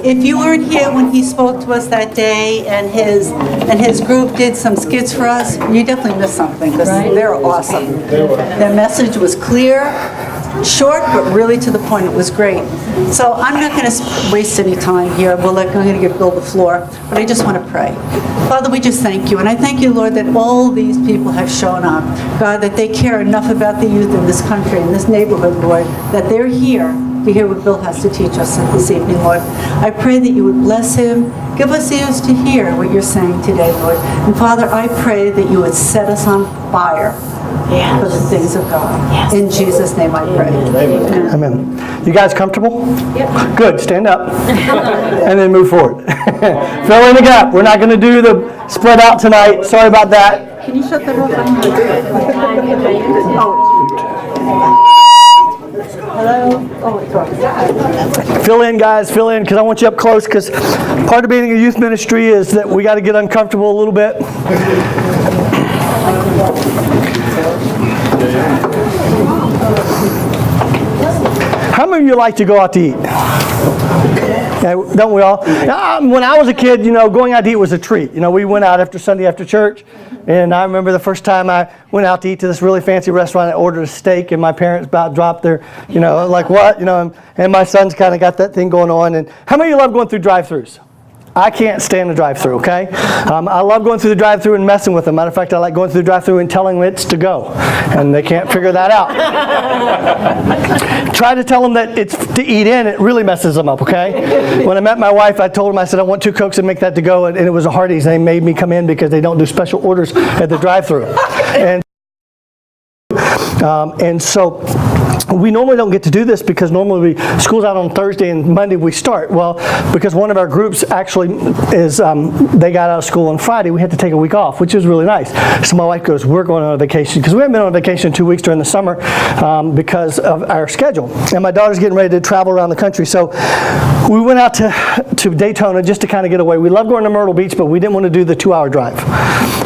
If you weren't here when he spoke to us that day and his group did some skits for us, you definitely missed something because they're awesome. Their message was clear, short, but really to the point. It was great. So I'm not going to waste any time here. We're going to give Bill the floor, but I just want to pray. Father, we just thank you. And I thank you, Lord, that all these people have shown up. God, that they care enough about the youth in this country, in this neighborhood, Lord, that they're here to hear what Bill has to teach us this evening, Lord. I pray that you would bless him. Give us ears to hear what you're saying today, Lord. And Father, I pray that you would set us on fire for the things of God. In Jesus' name I pray. Amen. Amen. You guys comfortable? Yep. Good. Stand up. And then move forward. Fill in the gap. We're not going to do the spread out tonight. Sorry about that. Can you shut that off? Hello? Oh, it's on. Fill in, guys. Fill in, because I want you up close, because part of being a youth ministry is that we got to get uncomfortable a little bit. How many of you like to go out to eat? Yeah, don't we all? When I was a kid, going out to eat was a treat. We went out after Sunday after church, and I remember the first time I went out to eat to this really fancy restaurant. I ordered a steak, and my parents about dropped their, like what, and my son's kind of got that thing going on. And how many of you love going through drive-thrus? I can't stand the drive-thru, okay? I love going through the drive-thru and messing with them. Matter of fact, I like going through the drive-thru and telling them it's to go, and they can't figure that out. Try to tell them that it's to eat in, it really messes them up, okay? When I met my wife, I told them, I said, I want 2 Cokes and make that to go, and it was a Hardee's. They made me come in because they don't do special orders at the drive-thru. And so we normally don't get to do this because normally school's out on Thursday and Monday we start. Well, because one of our groups actually is, they got out of school on Friday, we had to take a week off, which is really nice. So my wife goes, we're going on a vacation, because we haven't been on vacation 2 weeks during the summer because of our schedule. And my daughter's getting ready to travel around the country. So we went out to Daytona just to kind of get away. We love going to Myrtle Beach, but we didn't want to do the 2-hour drive.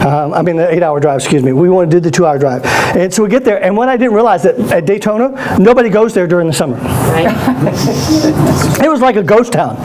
The 8-hour drive, excuse me. We wanted to do the 2-hour drive. And so we get there, and what I didn't realize that at Daytona, nobody goes there during the summer. Right. It was like a ghost town.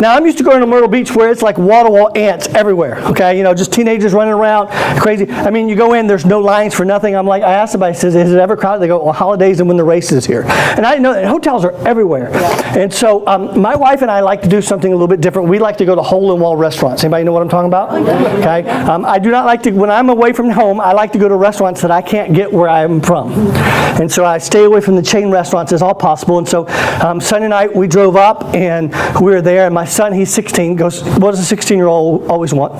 Now, I'm used to going to Myrtle Beach where it's like wall-to-wall ants everywhere, okay? Just teenagers running around, crazy. I mean, you go in, there's no lines for nothing. I'm like, I asked somebody, is it ever crowded? They go, well, holidays and when the race is here. And I know that hotels are everywhere. Yeah. And so my wife and I like to do something a little bit different. We like to go to hole-in-wall restaurants. Anybody know what I'm talking about? Okay. I do not like to, when I'm away from home, I like to go to restaurants that I can't get where I'm from. And so I stay away from the chain restaurants as all possible. And so Sunday night we drove up and we were there, and my son, he's 16, goes, what does a 16-year-old always want?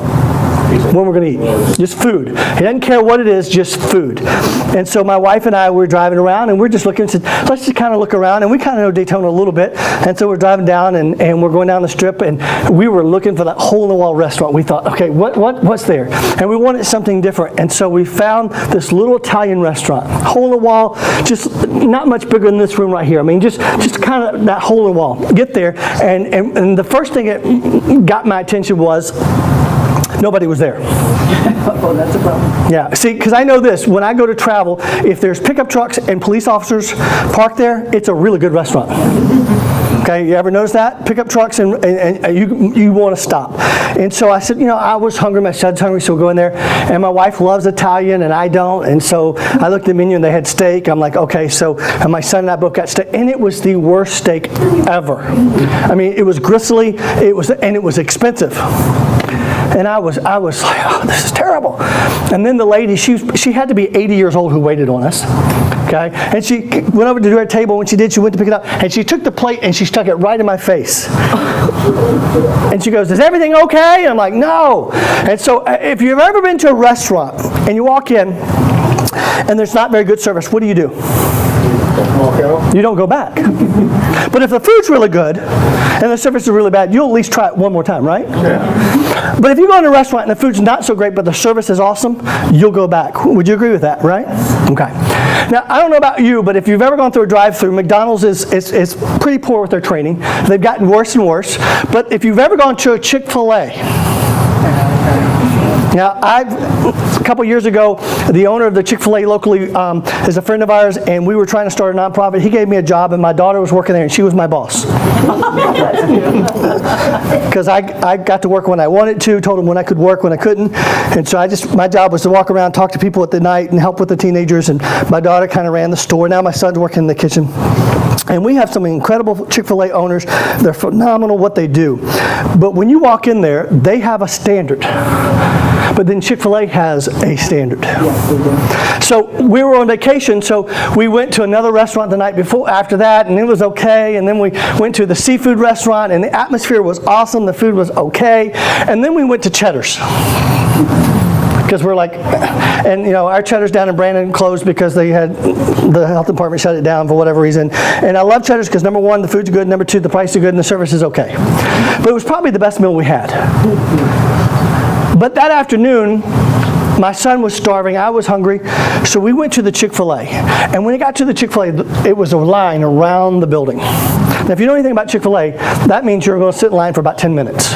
When we're going to eat. Just food. He doesn't care what it is, just food. And so my wife and I were driving around, and we're just looking and said, let's just kind of look around. And we kind of know Daytona a little bit. And so we're driving down, and we're going down the strip, and we were looking for that hole-in-the-wall restaurant. We thought, okay, what's there? And we wanted something different. And so we found this little Italian restaurant. Hole-in-the-wall, just not much bigger than this room right here. I mean, just kind of that hole-in-the-wall. Get there, and the first thing that got my attention was nobody was there. Oh, that's a problem. Yeah, see, because I know this. When I go to travel, if there's pickup trucks and police officers parked there, it's a really good restaurant. Okay, you ever notice that? Pickup trucks and you want to stop. And so I said, I was hungry, my son's hungry, so we'll go in there. And my wife loves Italian and I don't. And so I looked at the menu and they had steak. I'm like, okay, so and my son and I both got steak. And it was the worst steak ever. I mean, it was gristly, it was expensive. And I was like, oh, this is terrible. And then the lady, she had to be 80 years old who waited on us. Okay? And she went over to her table. When she did, she went to pick it up. And she took the plate and she stuck it right in my face. And she goes, is everything okay? And I'm like, no. And so if you've ever been to a restaurant and you walk in and there's not very good service, what do? You don't go back. But if the food's really good and the service is really bad, you'll at least try it one more time, right? Yeah. But if you go in a restaurant and the food's not so great but the service is awesome, you'll go back. Would you agree with that, right? Okay. Now, I don't know about you, but if you've ever gone through a drive-thru, McDonald's is pretty poor with their training. They've gotten worse and worse. But if you've ever gone to a Chick-fil-A, now, a couple years ago, the owner of the Chick-fil-A locally is a friend of ours, and we were trying to start a nonprofit. He gave me a job, and my daughter was working there, and she was my boss. Because I got to work when I wanted to, told them when I could work, when I couldn't. And so my job was to walk around, talk to people at the night, and help with the teenagers. And my daughter kind of ran the store. Now my son's working in the kitchen. And we have some incredible Chick-fil-A owners. They're phenomenal what they do. But when you walk in there, they have a standard. But then Chick-fil-A has a standard. So we were on vacation, so we went to another restaurant the night before, after that, and it was okay. And then we went to the seafood restaurant, and the atmosphere was awesome. The food was okay. And then we went to Cheddar's. Because we're like, and our Cheddar's down in Brandon closed because the health department shut it down for whatever reason. And I love Cheddar's because number one, the food's good, number two, the price is good, and the service is okay. But it was probably the best meal we had. But that afternoon, my son was starving, I was hungry, so we went to the Chick-fil-A. And when we got to the Chick-fil-A, it was a line around the building. Now, if you know anything about Chick-fil-A, that means you're going to sit in line for about 10 minutes.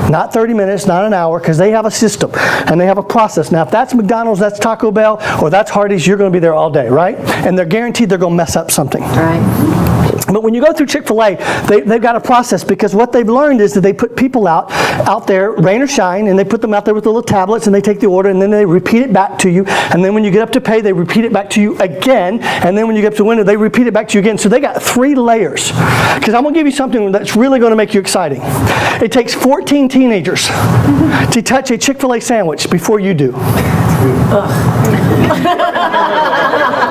Not 30 minutes, not an hour, because they have a system and they have a process. Now, if that's McDonald's, that's Taco Bell, or that's Hardee's, you're going to be there all day, right? And they're guaranteed they're going to mess up something. Right. But when you go through Chick-fil-A, they've got a process, because what they've learned is that they put people out there, rain or shine, and they put them out there with little tablets, and they take the order, and then they repeat it back to you. And then when you get up to pay, they repeat it back to you again. And then when you get up to window, they repeat it back to you again. So they got 3 layers. Because I'm going to give you something that's really going to make you exciting. It takes 14 teenagers to touch a Chick-fil-A sandwich before you do.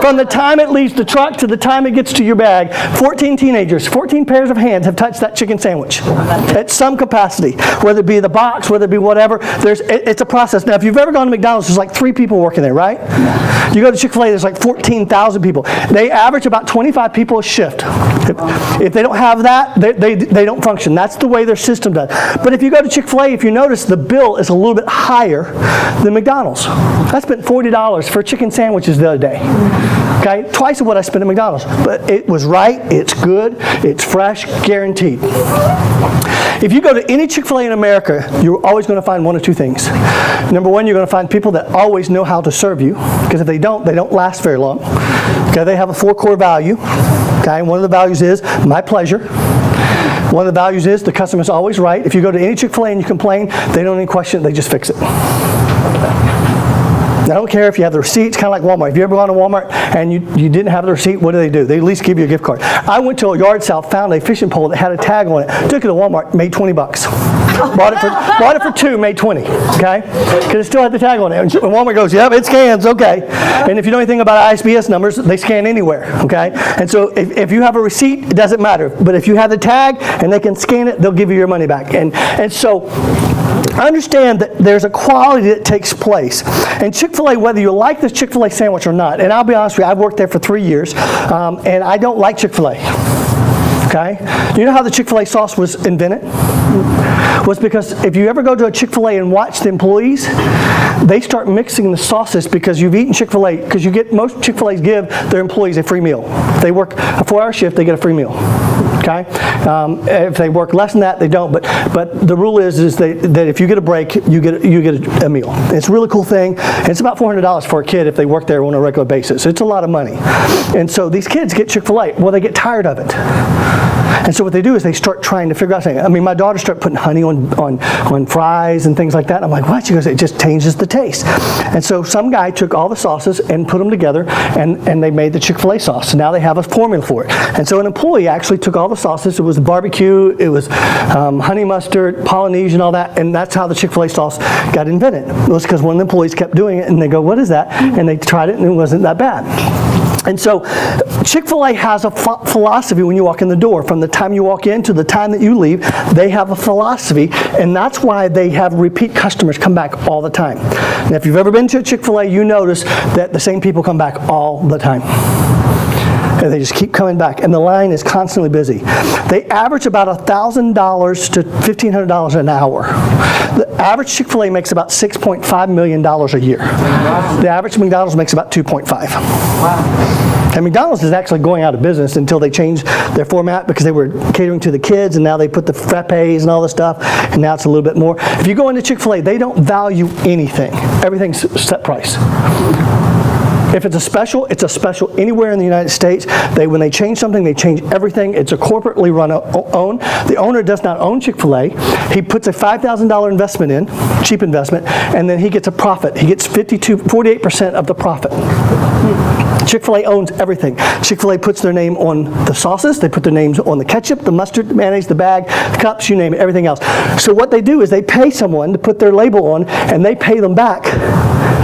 From the time it leaves the truck to the time it gets to your bag, 14 teenagers, 14 pairs of hands have touched that chicken sandwich at some capacity, whether it be the box, whether it be whatever. It's a process. Now, if you've ever gone to McDonald's, there's like 3 people working there, right? You go to Chick-fil-A, there's like 14,000 people. They average about 25 people a shift. If they don't have that, they don't function. That's the way their system does. But if you go to Chick-fil-A, if you notice, the bill is a little bit higher than McDonald's. I spent $40 for chicken sandwiches the other day. Okay, twice of what I spent at McDonald's. But it was right, it's good, it's fresh, guaranteed. If you go to any Chick-fil-A in America, you're always going to find one of 2 things. Number one, you're going to find people that always know how to serve you, because if they don't last very long. Okay, they have a 4 core value. Okay, one of the values is my pleasure. One of the values is the customer's always right. If you go to any Chick-fil-A and you complain, they don't even question it, they just fix it. I don't care if you have the receipt. It's kind of like Walmart. If you ever gone to Walmart and you didn't have the receipt, what do? They at least give you a gift card. I went to a yard sale, found a fishing pole that had a tag on it, took it to Walmart, made $20. Bought it for 2, made 20. Okay, because it still had the tag on it. And Walmart goes, "Yep, it scans." Okay, and if you know anything about ISBS numbers, they scan anywhere. Okay, and so if you have a receipt, it doesn't matter. But if you have the tag and they can scan it, they'll give you your money back. And so understand that there's a quality that takes place. And Chick-fil-A, whether you like this Chick-fil-A sandwich or not, and I'll be honest with you, I've worked there for 3 years, and I don't like Chick-fil-A. Okay? Do you know how the Chick-fil-A sauce was invented? Was because if you ever go to a Chick-fil-A and watch the employees, they start mixing the sauces because you've eaten Chick-fil-A, because most Chick-fil-A's give their employees a free meal. If they work a 4-hour shift, they get a free meal. Okay? If they work less than that, they don't. But the rule is that if you get a break, you get a meal. It's a really cool thing. It's about $400 for a kid if they work there on a regular basis. It's a lot of money. And so these kids get Chick-fil-A. Well, they get tired of it. And so what they do is they start trying to figure out things. I mean, my daughter started putting honey on fries and things like that. I'm like, what? She goes, it just changes the taste. And so some guy took all the sauces and put them together, and they made the Chick-fil-A sauce. So now they have a formula for it. And so an employee actually took all the sauces. It was barbecue, it was honey mustard, Polynesian, all that, and that's how the Chick-fil-A sauce got invented. It was because one of the employees kept doing it, and they go, what is that? And they tried it, and it wasn't that bad. And so Chick-fil-A has a philosophy when you walk in the door. From the time you walk in to the time that you leave, they have a philosophy, and that's why they have repeat customers come back all the time. And if you've ever been to a Chick-fil-A, you notice that the same people come back all the time. And they just keep coming back, and the line is constantly busy. They average about $1,000 to $1,500 an hour. The average Chick-fil-A makes about $6.5 million a year. The average McDonald's makes about $2.5. Wow. And McDonald's is actually going out of business until they changed their format, because they were catering to the kids, and now they put the frappes and all this stuff, and now it's a little bit more. If you go into Chick-fil-A, they don't value anything. Everything's set price. If it's a special, it's a special anywhere in the United States. When they change something, they change everything. It's a corporately run own. The owner does not own Chick-fil-A. He puts a $5,000 investment in, cheap investment, and then he gets a profit. He gets 48% of the profit. Chick-fil-A owns everything. Chick-fil-A puts their name on the sauces. They put their names on the ketchup, the mustard, the mayonnaise, the bag, the cups, you name it, everything else. So what they do is they pay someone to put their label on, and they pay them back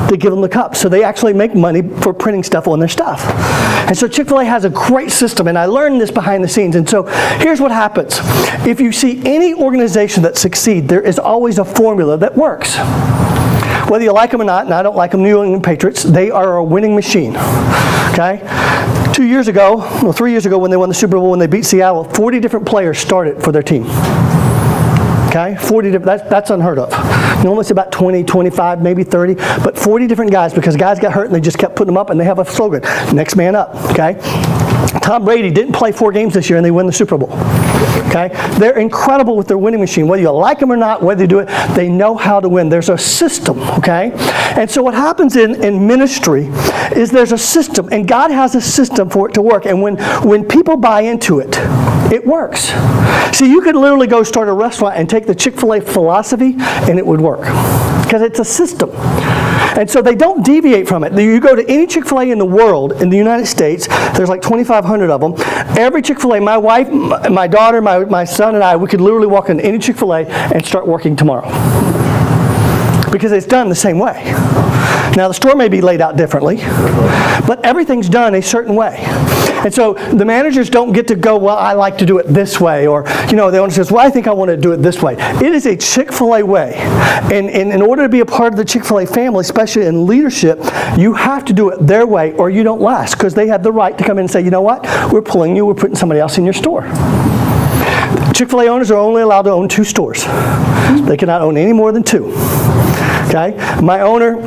to give them the cups. So they actually make money for printing stuff on their stuff. And so Chick-fil-A has a great system, and I learned this behind the scenes. And so here's what happens. If you see any organization that succeeds, there is always a formula that works. Whether you like them or not, and I don't like them, New England Patriots, they are a winning machine. Okay? 3 years ago, when they won the Super Bowl, when they beat Seattle, 40 different players started for their team. Okay? 40 different, that's unheard of. Normally it's about 20, 25, maybe 30, but 40 different guys, because guys got hurt and they just kept putting them up, and they have a slogan, next man up. Okay? Tom Brady didn't play 4 games this year and they win the Super Bowl. Okay? They're incredible with their winning machine. Whether you like them or not, whether they do it, they know how to win. There's a system, okay? And so what happens in ministry is there's a system, and God has a system for it to work. And when people buy into it, it works. See, you could literally go start a restaurant and take the Chick-fil-A philosophy, and it would work. Because it's a system. And so they don't deviate from it. You go to any Chick-fil-A in the world, in the United States, there's like 2,500 of them. Every Chick-fil-A, my wife, my daughter, my son and I, we could literally walk into any Chick-fil-A and start working tomorrow. Because it's done the same way. Now the store may be laid out differently, but everything's done a certain way. And so the managers don't get to go, well, I like to do it this way, or, the owner says, well, I think I want to do it this way. It is a Chick-fil-A way. And in order to be a part of the Chick-fil-A family, especially in leadership, you have to do it their way or you don't last, because they have the right to come in and say, you know what, we're pulling you, we're putting somebody else in your store. Chick-fil-A owners are only allowed to own 2 stores. They cannot own any more than 2. Okay? My owner,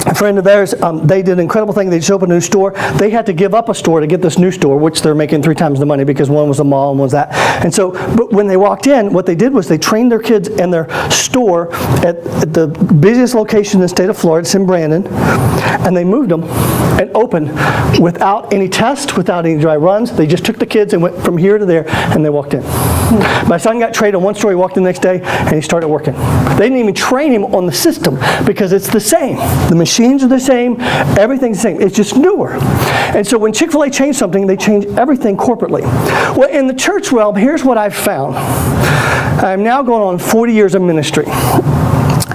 a friend of theirs, they did an incredible thing. They just opened a new store. They had to give up a store to get this new store, which they're making 3 times the money, because one was a mall and one was that. And so, but when they walked in, what they did was they trained their kids in their store at the busiest location in the state of Florida, it's in Brandon, and they moved them and opened without any tests, without any dry runs. They just took the kids and went from here to there, and they walked in. My son got trained on one store. He walked in the next day, and he started working. They didn't even train him on the system, because it's the same. The machines are the same. Everything's the same. It's just newer. And so when Chick-fil-A changed something, they changed everything corporately. Well, in the church realm, here's what I've found. I'm now going on 40 years of ministry.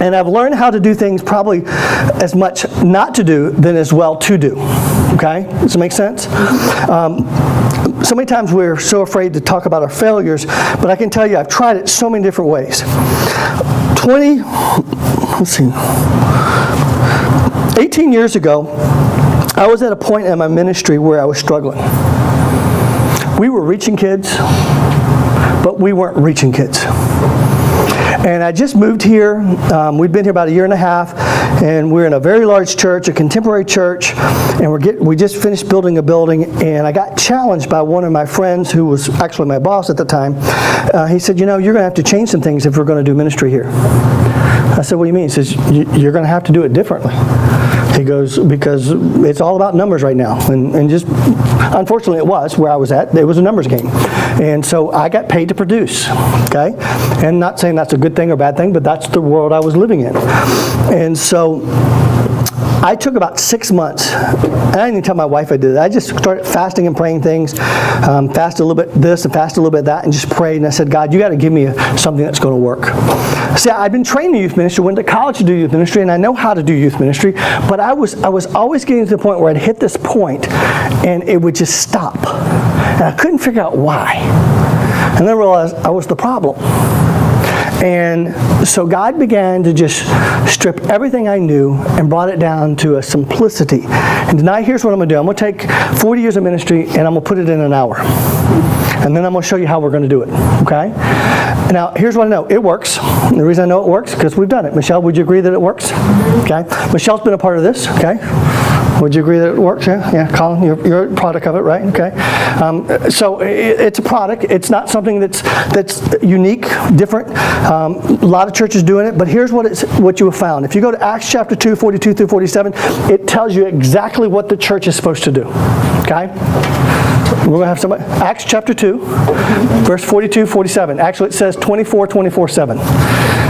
And I've learned how to do things probably as much not to do than as well to do. Okay? Does it make sense? So many times we're so afraid to talk about our failures, but I can tell you I've tried it so many different ways. 18 years ago, I was at a point in my ministry where I was struggling. We were reaching kids, but we weren't reaching kids. And I just moved here. We've been here about 1.5 years, and we're in a very large church, a contemporary church, and we just finished building a building, and I got challenged by one of my friends who was actually my boss at the time. He said, you're going to have to change some things if we're going to do ministry here. I said, what do you mean? He says, you're going to have to do it differently. He goes, because it's all about numbers right now. And just, unfortunately it was, where I was at, it was a numbers game. And so I got paid to produce, okay? And not saying that's a good thing or bad thing, but that's the world I was living in. And so I took about 6 months. I didn't even tell my wife I did it. I just started fasting and praying things. Fasted a little bit this and fasted a little bit that, and just prayed. And I said, God, you got to give me something that's going to work. See, I've been trained in youth ministry, went to college to do youth ministry, and I know how to do youth ministry. But I was always getting to the point where I'd hit this point, and it would just stop. And I couldn't figure out why. And then I realized I was the problem. And so God began to just strip everything I knew and brought it down to a simplicity. And tonight, here's what I'm going to do. I'm going to take 40 years of ministry, and I'm going to put it in an hour. And then I'm going to show you how we're going to do it, okay? Now, here's what I know. It works. And the reason I know it works is because we've done it. Michelle, would you agree that it works? Okay. Michelle's been a part of this, okay? Would you agree that it works? Yeah, Colin, you're a product of it, right? Okay. So it's a product. It's not something that's unique, different. A lot of churches doing it, but here's what you have found. If you go to Acts chapter 2, 42 through 47, it tells you exactly what the church is supposed to do. Okay? We're going to have somebody. Acts chapter 2, verse 42, 47. Actually, it says 24, 24, 7.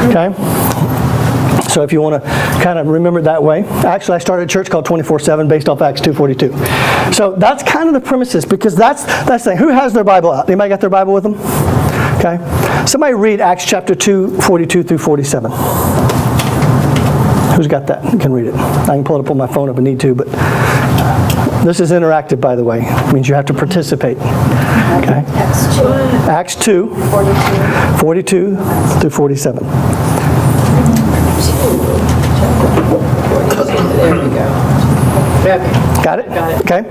Okay? So if you want to kind of remember it that way. Actually, I started a church called 24/7 based off Acts 2:42. So that's kind of the premises, because that's the thing. Who has their Bible out? Anybody got their Bible with them? Okay. Somebody read Acts chapter 2, 42 through 47. Who's got that? You can read it. I can pull it up on my phone if I need to, but this is interactive, by the way. It means you have to participate. Okay. Acts 2, 42 through 47. There we go. Okay. Got it? Got it. Okay.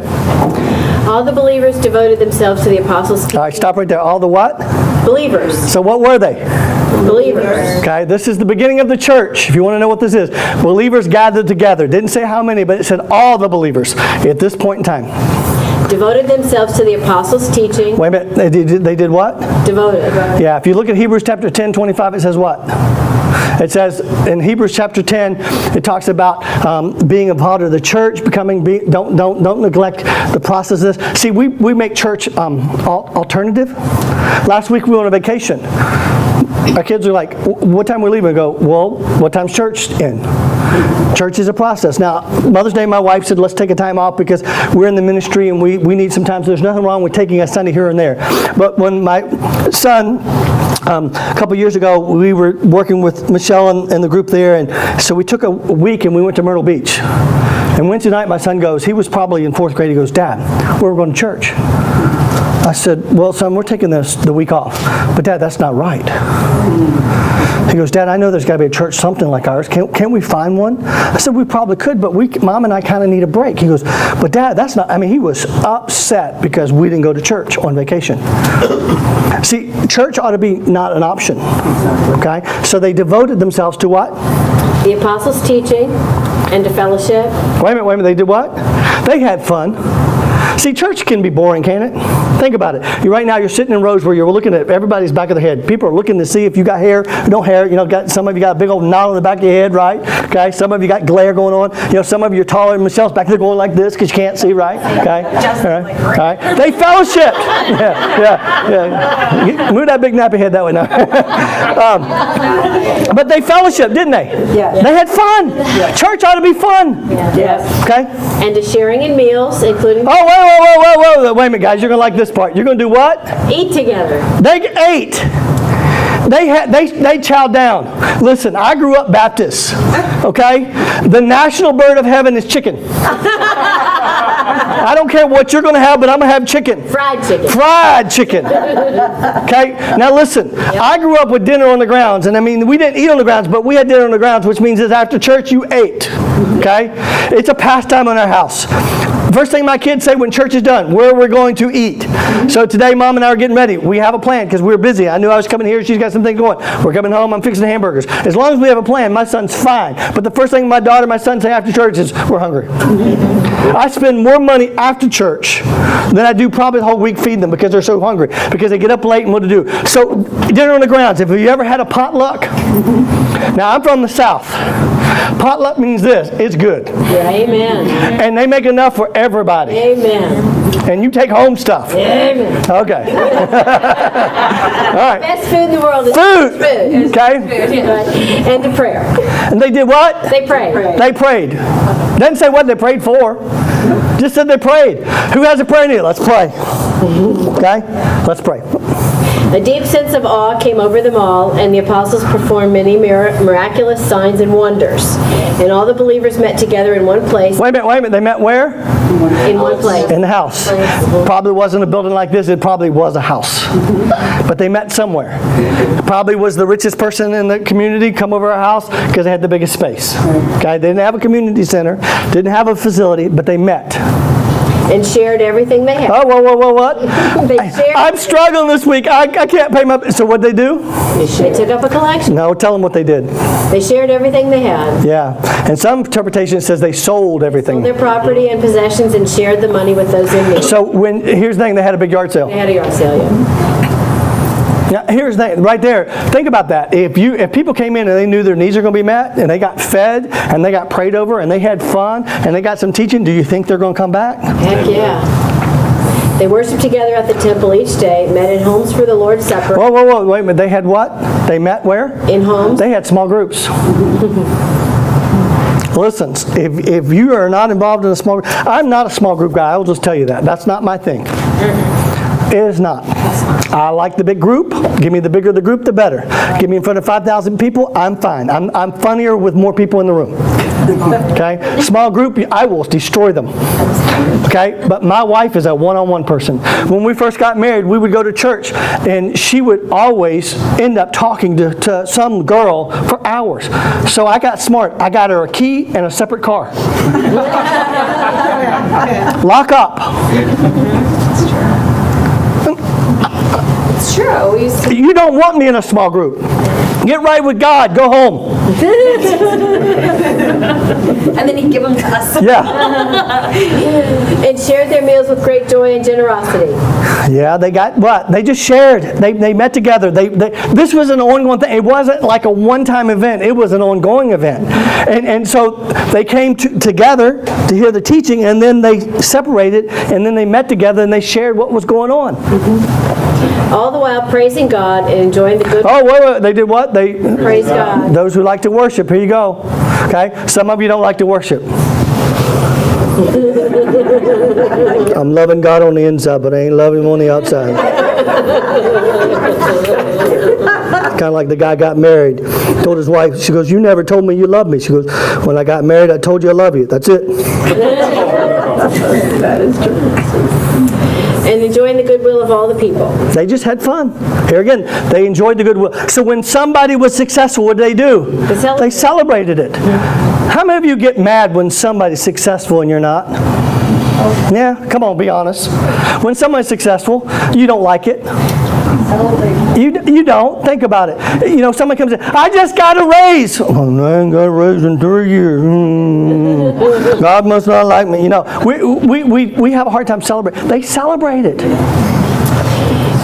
All the believers devoted themselves to the apostles' teaching. All right, stop right there. All the what? Believers. So what were they? Believers. Okay, this is the beginning of the church, if you want to know what this is. Believers gathered together. Didn't say how many, but it said all the believers at this point in time. Devoted themselves to the apostles' teaching. Wait a minute, they did what? Devoted. Yeah, if you look at Hebrews chapter 10, 25, it says what? It says in Hebrews chapter 10, it talks about being a part of the church, don't neglect the processes. See, we make church alternative. Last week we went on a vacation. Our kids are like, what time are we leaving? I go, well, what time's church in? Church is a process. Now, Mother's Day, my wife said, let's take a time off because we're in the ministry and we need some time. So there's nothing wrong with taking a Sunday here and there. But when my son, a couple years ago, we were working with Michelle and the group there, and so we took a week and we went to Myrtle Beach. And Wednesday night, my son goes, he was probably in 4th grade, he goes, Dad, we're going to church. I said, well, son, we're taking the week off. But Dad, that's not right. He goes, Dad, I know there's got to be a church something like ours. Can't we find one? I said, we probably could, but Mom and I kind of need a break. He goes, but Dad, that's not, I mean, he was upset because we didn't go to church on vacation. See, church ought to be not an option. Okay? So they devoted themselves to what? The apostles' teaching and to fellowship. Wait a minute, they did what? They had fun. See, church can be boring, can't it? Think about it. Right now, you're sitting in rows where you're looking at everybody's back of their head. People are looking to see if you got hair, no hair. You know, some of you got a big old knot on the back of your head, right? Okay. Some of you got glare going on. You know, some of you are taller. And Michelle's back there going like this because you can't see, right? Okay. All right. All right. They fellowshiped. Yeah. Move that big nappy head that way now. But they fellowshiped, didn't they? Yeah. They had fun. Yeah. Church ought to be fun. Yes. Okay. And to sharing in meals, including Oh, whoa. Wait a minute, guys. You're going to like this part. You're going to do what? eat together. They ate. They chowed down. Listen, I grew up Baptist. Okay? The national bird of heaven is chicken. I don't care what you're going to have, but I'm going to have chicken. Fried chicken. Fried chicken. Okay? Now listen, I grew up with dinner on the grounds, and I mean, we didn't eat on the grounds, but we had dinner on the grounds, which means that after church you ate. Okay? It's a pastime in our house. First thing my kids say when church is done, where we're going to eat. So today, Mom and I are getting ready. We have a plan because we're busy. I knew I was coming here. She's got something going. We're coming home. I'm fixing hamburgers. As long as we have a plan, my son's fine. But the first thing my daughter and my son say after church is, we're hungry. I spend more money after church than I do probably the whole week feeding them because they're so hungry. Because they get up late and what to do. So dinner on the grounds. Have you ever had a potluck? Now, I'm from the South. Potluck means this. It's good. Yeah, amen. And they make enough for everybody. Amen. And you take home stuff. Amen. Okay. All right. Best food in the world is Food. Okay. And to prayer. And they did what? They prayed. They prayed. Doesn't say what they prayed for. Just said they prayed. Who has a prayer need? Let's pray. Okay? Let's pray. A deep sense of awe came over them all, and the apostles performed many miraculous signs and wonders. And all the believers met together in one place. Wait a minute. They met where? In one place. In the house. Probably wasn't a building like this. It probably was a house. But they met somewhere. Probably was the richest person in the community come over our house because they had the biggest space. Okay? They didn't have a community center, didn't have a facility, but they met. and shared everything they had. Oh, whoa, what? They shared. I'm struggling this week. I can't pay my... So what'd they do? They took up a collection. No, tell them what they did. They shared everything they had. Yeah. And some interpretation says they sold everything. Sold their property and possessions and shared the money with those in need. So here's the thing, they had a big yard sale. They had a yard sale, yeah. Now, here's the thing, right there. Think about that. If people came in and they knew their needs are going to be met, and they got fed, and they got prayed over, and they had fun, and they got some teaching, do you think they're going to come back? Heck yeah. They worshiped together at the temple each day, met in homes for the Lord's Supper. Whoa, wait a minute. They had what? They met where? In homes. They had small groups. Listen, if you are not involved in a small group, I'm not a small group guy, I'll just tell you that. That's not my thing. It is not. I like the big group. Give me the bigger the group, the better. Give me in front of 5,000 people, I'm fine. I'm funnier with more people in the room. Okay? Small group, I will destroy them. Okay? But my wife is a one-on-one person. When we first got married, we would go to church, and she would always end up talking to some girl for hours. So I got smart. I got her a key and a separate car. Lock up. It's true. You don't want me in a small group. Get right with God. Go home. And then he'd give them to us. Yeah. And shared their meals with great joy and generosity. Yeah, they got what? They just shared. They met together. This was an ongoing thing. It wasn't like a one-time event. It was an ongoing event. And so they came together to hear the teaching, and then they separated, and then they met together, and they shared what was going on. All the while praising God and enjoying the good. Oh, wait. They did what? They Praise God. Those who like to worship, here you go. Okay? Some of you don't like to worship. I'm loving God on the inside, but I ain't loving Him on the outside. Kind of like the guy got married. Told his wife, she goes, "You never told me you loved me." She goes, "When I got married, I told you I love you. That's it." That is true. And enjoying the goodwill of all the people. They just had fun. Here again, they enjoyed the goodwill. So when somebody was successful, what did they do? They celebrated it. How many of you get mad when somebody's successful and you're not? Yeah, come on, be honest. When somebody's successful, you don't like it. You don't. Think about it. You know, somebody comes in, "I just got a raise." "Oh, I ain't got a raise in 3 years. God must not like me." You know, we have a hard time celebrating. They celebrate it.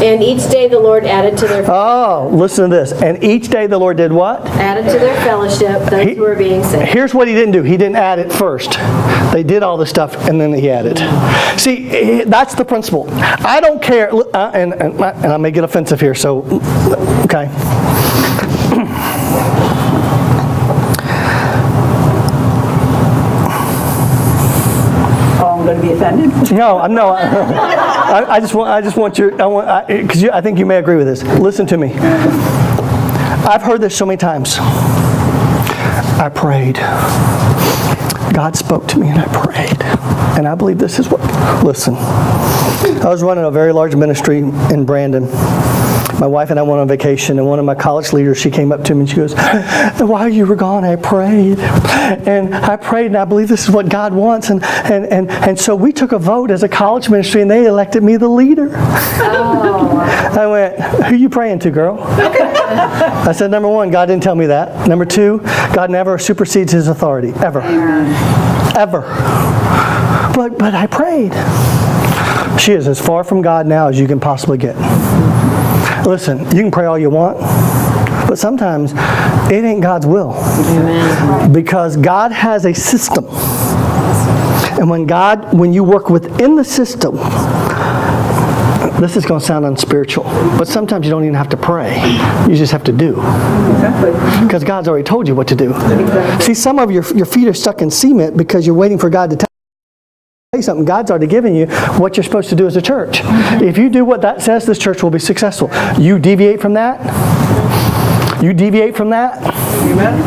And each day the Lord added to their Oh, listen to this. And each day the Lord did what? added to their fellowship those who were being saved. Here's what He didn't do. He didn't add it first. They did all this stuff, and then He added. See, that's the principle. I don't care, and I may get offensive here, so, okay. Oh, I'm going to be offended. No. I just want your. Because I think you may agree with this. Listen to me. I've heard this so many times. I prayed. God spoke to me, and I prayed. And I believe this is what. Listen. I was running a very large ministry in Brandon. My wife and I went on vacation, and one of my college leaders, she came up to me and she goes, "While you were gone, I prayed. And I prayed, and I believe this is what God wants." And so we took a vote as a college ministry, and they elected me the leader. Oh. I went, "Who you praying to, girl?" I said, number one, God didn't tell me that. Number two, God never supersedes His authority, ever. Ever. But I prayed. She is as far from God now as you can possibly get. Listen, you can pray all you want, but sometimes it ain't God's will. Amen. Because God has a system. And when you work within the system, this is going to sound unspiritual, but sometimes you don't even have to pray. You just have to do. Exactly. Because God's already told you what to do. Exactly. See, some of your feet are stuck in cement because you're waiting for God to tell you something. God's already given you what you're supposed to do as a church. If you do what that says, this church will be successful. You deviate from that. Amen.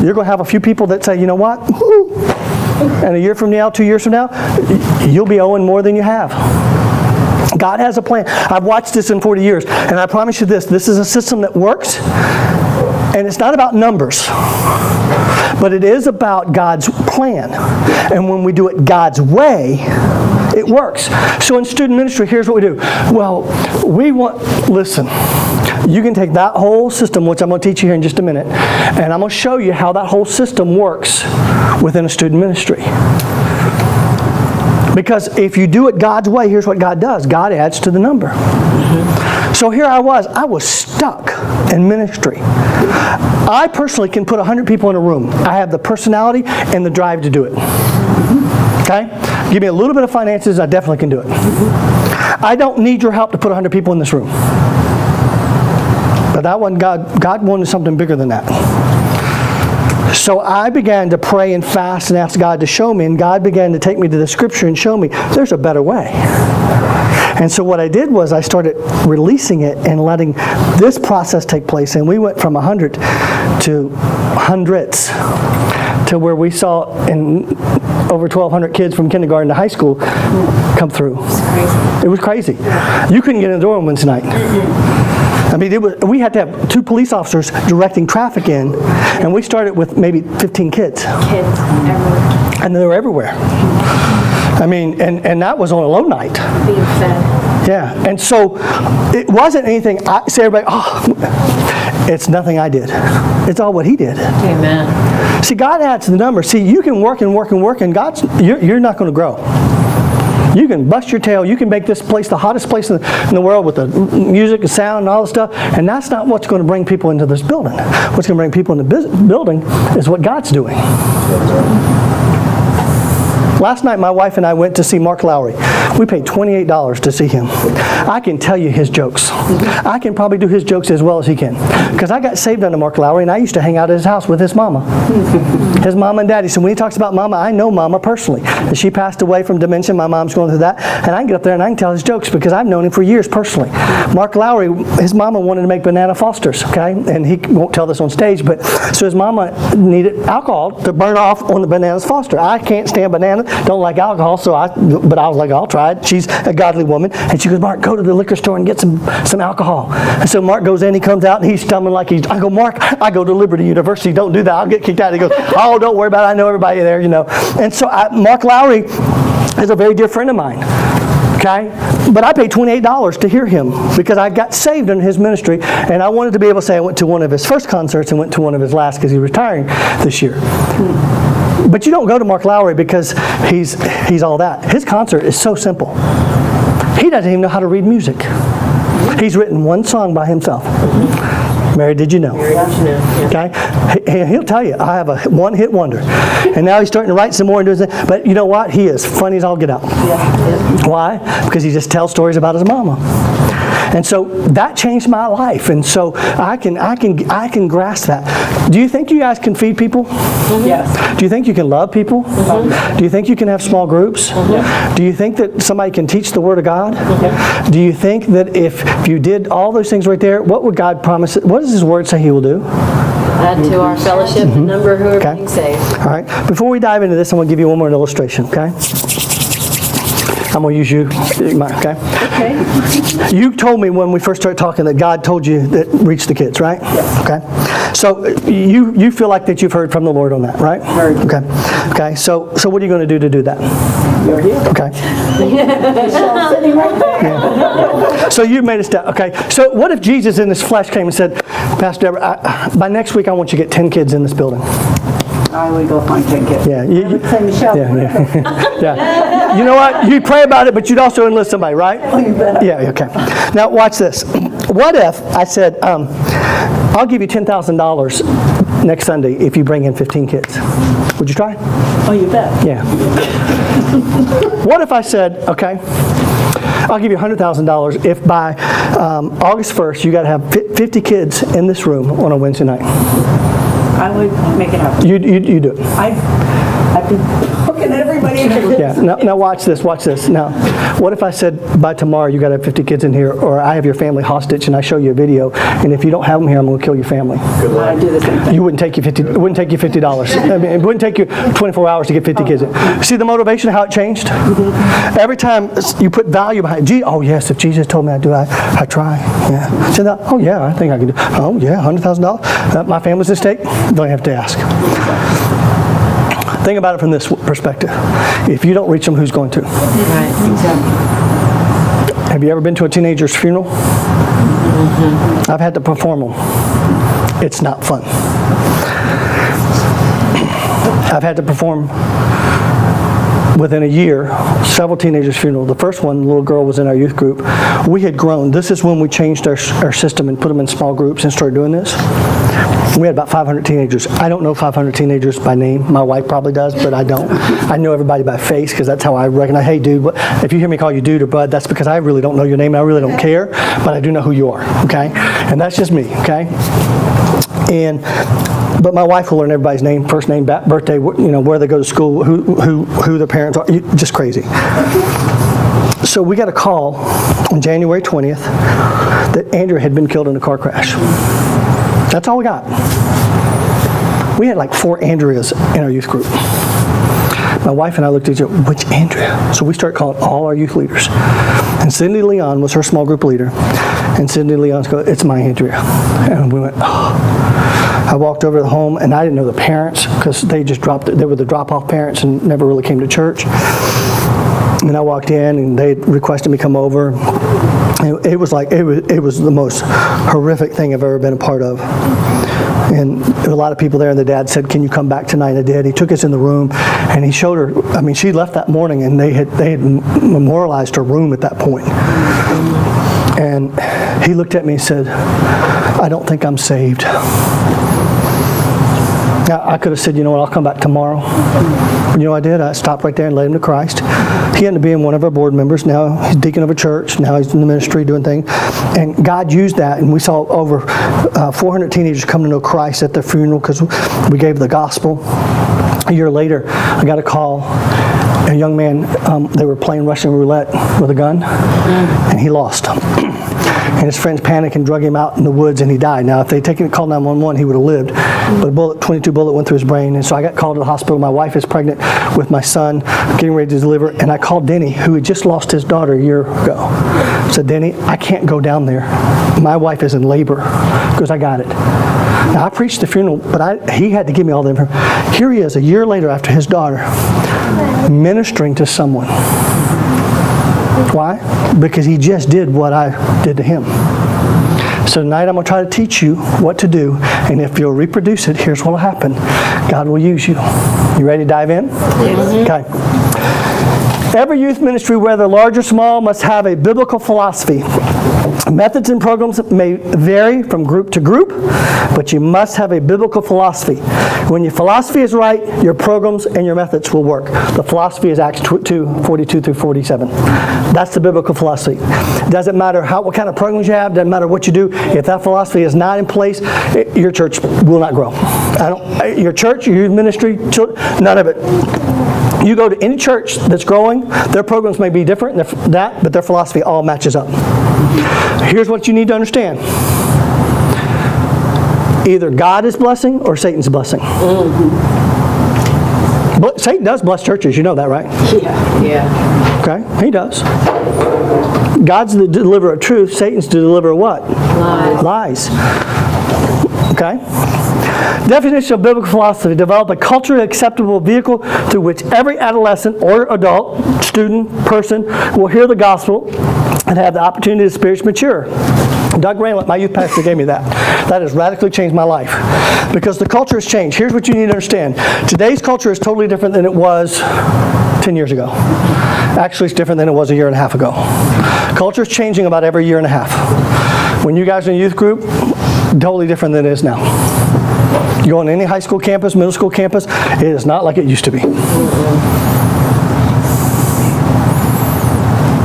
You're going to have a few people that say, "You know what? And a year from now, 2 years from now, you'll be owing more than you have." God has a plan. I've watched this in 40 years, and I promise you this is a system that works, and it's not about numbers, but it is about God's plan. And when we do it God's way, It works. So in student ministry, here's what we do. Well, listen, you can take that whole system, which I'm going to teach you here in just a minute, and I'm going to show you how that whole system works within a student ministry. Because if you do it God's way, here's what God does. God adds to the number. So here I was stuck in ministry. I personally can put 100 people in a room. I have the personality and the drive to do it. Okay? Give me a little bit of finances, I definitely can do it. I don't need your help to put 100 people in this room. But that one, God wanted something bigger than that. So I began to pray and fast and ask God to show me, and God began to take me to the scripture and show me there's a better way. And so what I did was I started releasing it and letting this process take place, and we went from 100 to hundreds to where we saw over 1,200 kids from kindergarten to high school come through. It was crazy. You couldn't get in the door on Wednesday night. I mean, we had to have 2 police officers directing traffic in, and we started with maybe 15 kids. Kids everywhere. And they were everywhere. I mean, and that was on a low night. Being fed. Yeah, and so it wasn't anything, say everybody, it's nothing I did. It's all what He did. Amen. See, God adds the number. See, you can work and work and work, and you're not going to grow. You can bust your tail. You can make this place the hottest place in the world with the music and sound and all the stuff. And that's not what's going to bring people into this building. What's going to bring people in the building is what God's doing. Last night, my wife and I went to see Mark Lowry. We paid $28 to see him. I can tell you his jokes. I can probably do his jokes as well as he can. Because I got saved under Mark Lowry, and I used to hang out at his house with his mama. His mama and daddy. So when he talks about mama, I know mama personally. She passed away from dementia. My mom's going through that. And I can get up there and I can tell his jokes because I've known him for years personally. Mark Lowry, his mama wanted to make banana Fosters, okay? And he won't tell this on stage, but so his mama needed alcohol to burn off on the bananas Foster. I can't stand bananas. Don't like alcohol, but I was like, I'll try it. She's a godly woman, and she goes, Mark, go to the liquor store and get some alcohol. And so Mark goes in, he comes out, and he's stumbling like I go, Mark, I go to Liberty University, don't do that, I'll get kicked out. He goes, oh, don't worry about it, I know everybody there, you know. And so Mark Lowry is a very dear friend of mine. Okay? But I paid $28 to hear him because I got saved in his ministry, and I wanted to be able to say I went to one of his first concerts and went to one of his last because he's retiring this year. But you don't go to Mark Lowry because he's all that. His concert is so simple. He doesn't even know how to read music. He's written one song by himself. Mary, did you know? Okay? And he'll tell you, I have a one-hit wonder. And now he's starting to write some more and do that. But you know what? He is funny as all get out. Why? Because he just tells stories about his mama. And so that changed my life. And so I can grasp that. Do you think you guys can feed people? Yes. Do you think you can love people? Do you think you can have small groups? Do you think that somebody can teach the Word of God? Do you think that if you did all those things right there, what would God promise? What does His Word say He will do? Add to our fellowship the number who are being saved. All right. Before we dive into this, I'm going to give you one more illustration, okay? I'm going to use you, okay? Okay. You told me when we first started talking that God told you that reach the kids, right? Yes. Okay. So you feel like that you've heard from the Lord on that, right? Heard. Okay. Okay. So what are you going to do that? You're here. Okay. Michelle's sitting right there. Yeah. So you made a step. Okay. So what if Jesus in His flesh came and said, Pastor Deborah, by next week I want you to get 10 kids in this building. I would go find 10 kids. Yeah. I would say, Michelle. Yeah. You know what? You'd pray about it, but you'd also enlist somebody, right? You bet. Yeah, okay. Now, watch this. What if I said, I'll give you $10,000 next Sunday if you bring in 15 kids? Would you try? Oh, you bet. Yeah. What if I said, okay, I'll give you $100,000 if by August 1st you got to have 50 kids in this room on a Wednesday night? I would make it happen. You do it. I've been hooking everybody in. Yeah. Now watch this. Now, what if I said by tomorrow you got to have 50 kids in here, or I have your family hostage and I show you a video, and if you don't have them here, I'm going to kill your family. I do the same thing. It wouldn't take you $50. I mean, it wouldn't take you 24 hours to get 50 kids in. See the motivation of how it changed? Every time you put value behind it. Oh yes, if Jesus told me I'd do it, I try. Yeah. So oh yeah, I think I can do. Oh yeah, $100,000. My family's at stake. Don't have to ask. Think about it from this perspective. If you don't reach them, who's going to? Right, exactly. Have you ever been to a teenager's funeral? I've had to perform them. It's not fun. I've had to perform within a year, several teenagers' funerals. The first one, the little girl was in our youth group. We had grown. This is when we changed our system and put them in small groups and started doing this. We had about 500 teenagers. I don't know 500 teenagers by name. My wife probably does, but I don't. I know everybody by face because that's how I recognize, hey, dude, if you hear me call you dude or bud, that's because I really don't know your name and I really don't care, but I do know who you are, okay? And that's just me, okay? But my wife will learn everybody's name, first name, birthday, where they go to school, who their parents are, just crazy. So we got a call on January 20th that Andrea had been killed in a car crash. That's all we got. We had like 4 Andreas in our youth group. My wife and I looked at each other, which Andrea? So we started calling all our youth leaders. And Cindy Leon was her small group leader. And Cindy Leon's go, it's my Andrea. And we went, oh. I walked over to the home, and I didn't know the parents because they just dropped it. They were the drop-off parents and never really came to church. And I walked in, and they requested me come over. And it was the most horrific thing I've ever been a part of. And there were a lot of people there, and the dad said, can you come back tonight? And I did. He took us in the room, and he showed her. I mean, she left that morning, and they had memorialized her room at that point. And he looked at me and said, I don't think I'm saved. Now, I could have said, you know what, I'll come back tomorrow. But you know what I did? I stopped right there and led him to Christ. He ended up being one of our board members. Now he's deacon of a church. Now he's in the ministry doing things. And God used that, and we saw over 400 teenagers come to know Christ at their funeral because we gave the gospel. A year later, I got a call. A young man, they were playing Russian roulette with a gun, and he lost. And his friends panicked and drug him out in the woods, and he died. Now, if they'd called 911, he would have lived. But a 22 bullet went through his brain, and so I got called to the hospital. My wife is pregnant with my son, getting ready to deliver, and I called Denny, who had just lost his daughter a year ago. I said, Denny, I can't go down there. My wife is in labor. Because I got it. Now, I preached the funeral, but he had to give me all the information. Here he is, a year later after his daughter, ministering to someone. Why? Because he just did what I did to him. So tonight I'm going to try to teach you what to do, and if you'll reproduce it, here's what will happen. God will use you. You ready to dive in? Yes. Okay. Every youth ministry, whether large or small, must have a biblical philosophy. Methods and programs may vary from group to group, but you must have a biblical philosophy. When your philosophy is right, your programs and your methods will work. The philosophy is Acts 2:42-47. That's the biblical philosophy. Doesn't matter what kind of programs you have, doesn't matter what you do. If that philosophy is not in place, your church will not grow. Your church, your youth ministry, none of it. You go to any church that's growing, their programs may be different, but their philosophy all matches up. Here's what you need to understand. Either God is blessing or Satan's blessing. But Satan does bless churches, you know that, right? Yeah. Okay, he does. God's the deliverer of truth, Satan's the deliverer of what? Lies. Okay? Definition of biblical philosophy: develop a culturally acceptable vehicle through which every adolescent or adult, student, person will hear the gospel and have the opportunity to spiritually mature. Doug Rayland, my youth pastor, gave me that. That has radically changed my life because the culture has changed. Here's what you need to understand. Today's culture is totally different than it was 10 years ago. Actually, it's different than it was a year and a half ago. Culture is changing about every year and a half. When you guys are in a youth group, totally different than it is now. You go on any high school campus, middle school campus, it is not like it used to be.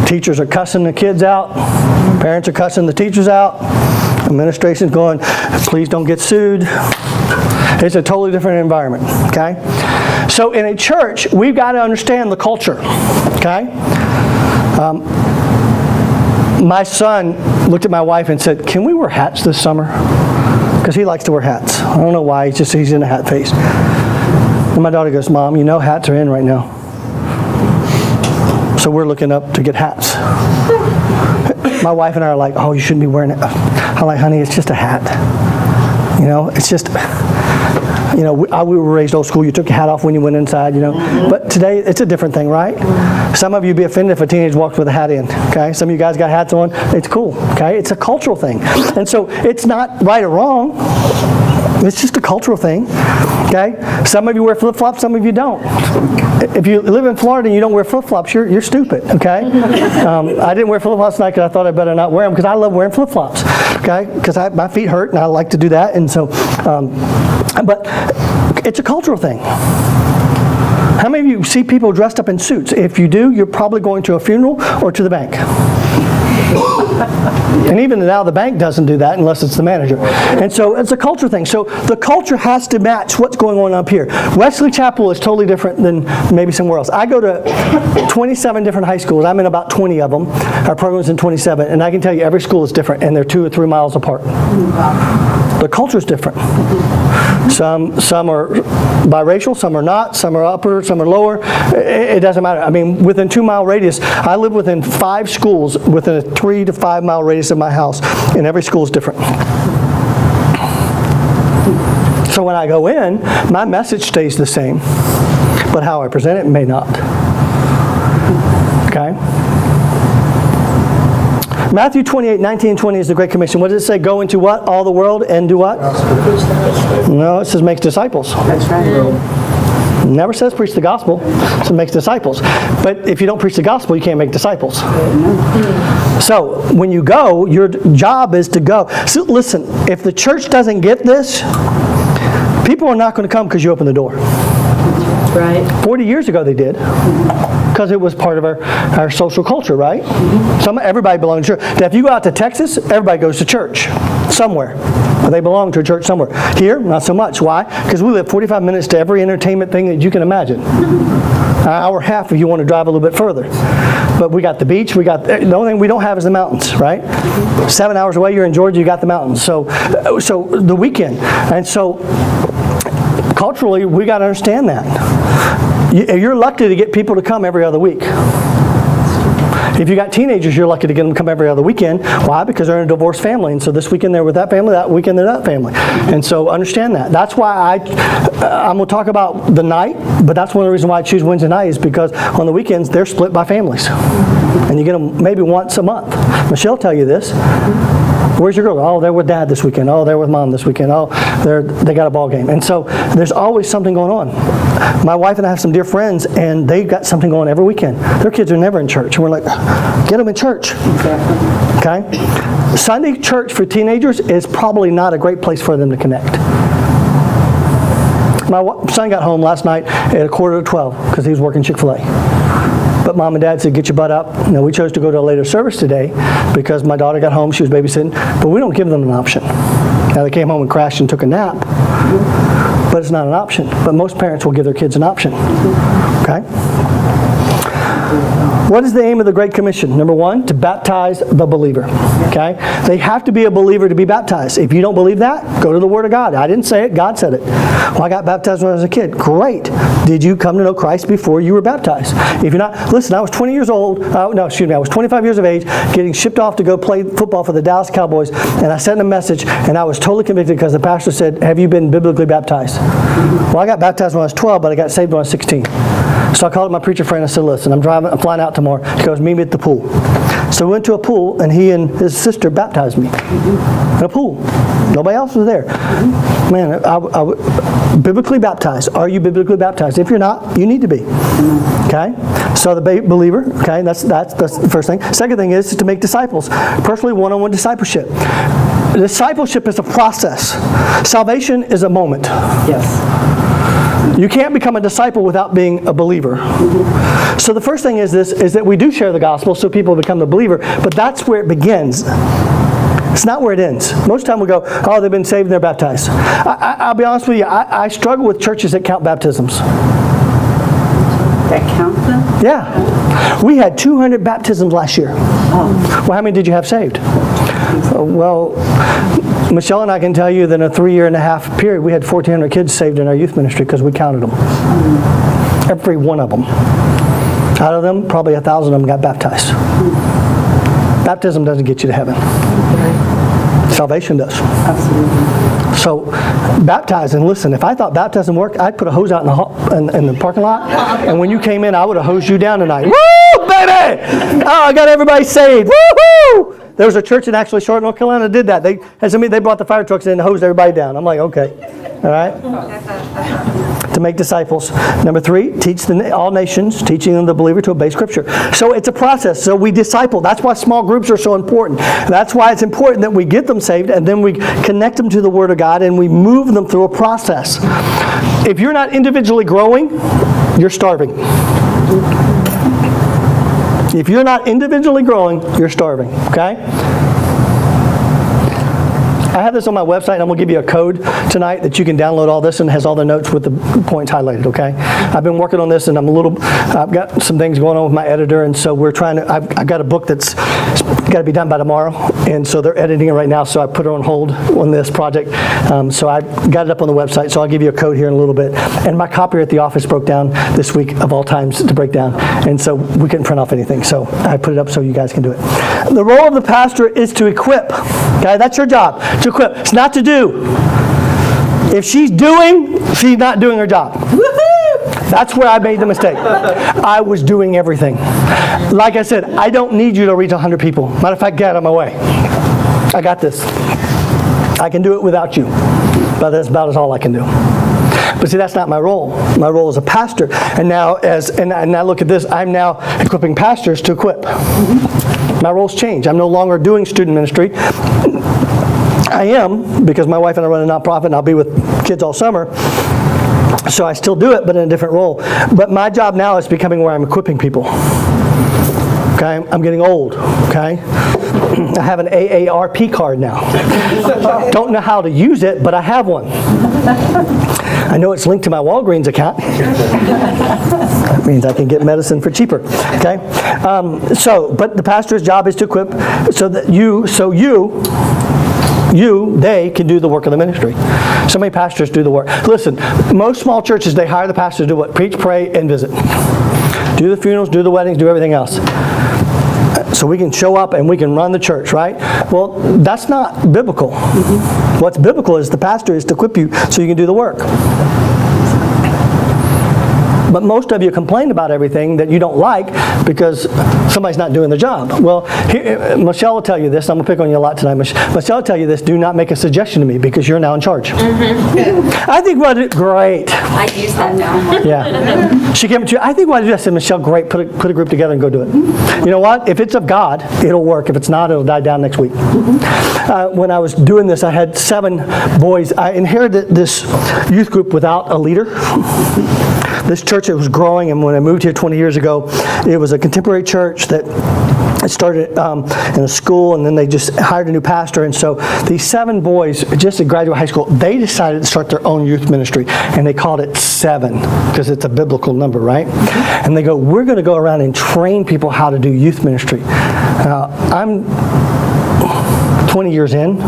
Teachers are cussing the kids out. Parents are cussing the teachers out. Administration's going, please don't get sued. It's a totally different environment, okay? So in a church, we've got to understand the culture, okay? My son looked at my wife and said, can we wear hats this summer? Because he likes to wear hats. I don't know why, he's in a hat phase. And my daughter goes, Mom, you know hats are in right now. So we're looking up to get hats. My wife and I are like, oh, you shouldn't be wearing it. I'm like, honey, it's just a hat. You know, it's just, we were raised old school. You took your hat off when you went inside, But today, it's a different thing, right? Some of you would be offended if a teenager walked with a hat in, okay? Some of you guys got hats on. It's cool, okay? It's a cultural thing. And so it's not right or wrong. It's just a cultural thing, okay? Some of you wear flip-flops, some of you don't. If you live in Florida and you don't wear flip-flops, you're stupid, okay? I didn't wear flip-flops tonight because I thought I better not wear them because I love wearing flip-flops, okay? Because my feet hurt and I like to do that. And so, but it's a cultural thing. How many of you see people dressed up in suits? If you do, you're probably going to a funeral or to the bank. And even now the bank doesn't do that unless it's the manager. And so it's a culture thing. So the culture has to match what's going on up here. Wesley Chapel is totally different than maybe somewhere else. I go to 27 different high schools. I'm in about 20 of them. Our program's in 27. And I can tell you every school is different and they're 2 or 3 miles apart. The culture is different. Some are biracial, some are not, some are upper, some are lower. It doesn't matter. I mean, within 2-mile radius, I live within 5 schools within a 3 to 5 mile radius of my house, and every school is different. So when I go in, my message stays the same, but how I present it may not. Okay? Matthew 28, 19 and 20 is the Great Commission. What does it say? Go into what? All the world and do what? No, it says make disciples. That's right. Never says preach the gospel. It says make disciples. But if you don't preach the gospel, you can't make disciples. So when you go, your job is to go. So listen, if the church doesn't get this, people are not going to come because you open the door. Right. 40 years ago they did. Because it was part of our social culture, right? Everybody belonged to church. Now, if you go out to Texas, everybody goes to church somewhere. They belong to a church somewhere. Here, not so much. Why? Because we live 45 minutes to every entertainment thing that you can imagine. An hour and a half if you want to drive a little bit further. But we got the beach. The only thing we don't have is the mountains, right? 7 hours away, you're in Georgia, you got the mountains. So the weekend. And so culturally, we got to understand that. You're lucky to get people to come every other week. If you got teenagers, you're lucky to get them to come every other weekend. Why? Because they're in a divorced family. And so this weekend they're with that family, that weekend they're that family. And so understand that. That's why I'm going to talk about the night, but that's one of the reasons why I choose Wednesday night is because on the weekends they're split by families. And you get them maybe once a month. Michelle will tell you this. Where's your girl? Oh, they're with dad this weekend. Oh, they're with mom this weekend. Oh, they got a ball game. And so there's always something going on. My wife and I have some dear friends, and they've got something going on every weekend. Their kids are never in church. And we're like, get them in church. Okay? Sunday church for teenagers is probably not a great place for them to connect. My son got home last night at 11:45 because he was working Chick-fil-A. But mom and dad said, get your butt up. We chose to go to a later service today because my daughter got home, she was babysitting, but we don't give them an option. Now they came home and crashed and took a nap, but it's not an option. But most parents will give their kids an option. Okay? What is the aim of the Great Commission? Number 1, to baptize the believer. Okay? They have to be a believer to be baptized. If you don't believe that, go to the Word of God. I didn't say it, God said it. Well, I got baptized when I was a kid. Great. Did you come to know Christ before you were baptized? If you're not, listen, I was 20 years old, I was 25 years of age, getting shipped off to go play football for the Dallas Cowboys, and I sent a message, and I was totally convicted because the pastor said, have you been biblically baptized? Well, I got baptized when I was 12, but I got saved when I was 16. So I called up my preacher friend and I said, listen, I'm flying out tomorrow. He goes, meet me at the pool. So we went to a pool, and he and his sister baptized me in a pool. Nobody else was there. Man, I biblically baptized. Are you biblically baptized? If you're not, you need to be. Okay? So the believer, okay, that's the first thing. Second thing is to make disciples. Personally, one-on-one discipleship. Discipleship is a process. Salvation is a moment. Yes. You can't become a disciple without being a believer. So the first thing is that we do share the gospel so people become the believer, but that's where it begins. It's not where it ends. Most of the time we go, oh, they've been saved and they're baptized. I'll be honest with you, I struggle with churches that count baptisms. That count them? Yeah. We had 200 baptisms last year. Oh. Well, how many did you have saved? Well, Michelle and I can tell you that in a 3.5 year period, we had 1,400 kids saved in our youth ministry because we counted them. Every one of them. Out of them, probably 1,000 of them got baptized. Baptism doesn't get you to heaven. Salvation does. Absolutely. So baptizing, listen, if I thought baptizing worked, I'd put a hose out in the parking lot, and when you came in, I would have hosed you down tonight. Woo, baby! Oh, I got everybody saved. Woo-hoo! There was a church in actually Charlotte, North Carolina that did that. They brought the fire trucks in and hosed everybody down. I'm like, okay. All right? To make disciples. Number 3, teach all nations, teaching them the believer to obey Scripture. So it's a process. So we disciple. That's why small groups are so important. That's why it's important that we get them saved and then we connect them to the Word of God and we move them through a process. If you're not individually growing, you're starving. If you're not individually growing, you're starving, okay? I have this on my website, and I'm going to give you a code tonight that you can download all this, and it has all the notes with the points highlighted, okay? I've been working on this, and I've got some things going on with my editor, and so I've got a book that's got to be done by tomorrow, and so they're editing it right now, so I put it on hold on this project. So I got it up on the website, so I'll give you a code here in a little bit. And my copier at the office broke down this week, of all times to break down, and so we couldn't print off anything, so I put it up so you guys can do it. The role of the pastor is to equip, okay? That's your job, to equip. It's not to do. If she's doing, she's not doing her job. That's where I made the mistake. I was doing everything. Like I said, I don't need you to reach 100 people. Matter of fact, get out of my way. I got this. I can do it without you. But that's about all I can do. But see, that's not my role. My role is a pastor. And now, and I look at this, I'm now equipping pastors to equip. My role's changed. I'm no longer doing student ministry. I am, because my wife and I run a nonprofit, and I'll be with kids all summer. So I still do it, but in a different role. But my job now is becoming where I'm equipping people. Okay, I'm getting old. Okay, I have an AARP card now. Don't know how to use it, but I have one. I know it's linked to my Walgreens account. That means I can get medicine for cheaper. Okay, but the pastor's job is to equip so that they can do the work of the ministry. So many pastors do the work. Listen, most small churches, they hire the pastors to do what? Preach, pray, and visit. Do the funerals, do the weddings, do everything else. So we can show up and we can run the church, right? Well, that's not biblical. What's biblical is the pastor is to equip you so you can do the work. But most of you complain about everything that you don't like because somebody's not doing the job. Well, Michelle will tell you this. I'm going to pick on you a lot tonight. Michelle will tell you this. Do not make a suggestion to me because you're now in charge. I think we'll do great. I use that now. Yeah. She came to you. I think what I do, I said, Michelle, great. Put a group together and go do it. You know what? If it's of God, it'll work. If it's not, it'll die down next week. When I was doing this, I had 7 boys. I inherited this youth group without a leader. This church, it was growing, and when I moved here 20 years ago, it was a contemporary church that it started in a school, and then they just hired a new pastor. And so these 7 boys, just at graduate high school, they decided to start their own youth ministry, and they called it 7 because it's a biblical number, right? And they go, we're going to go around and train people how to do youth ministry. I'm 20 years in,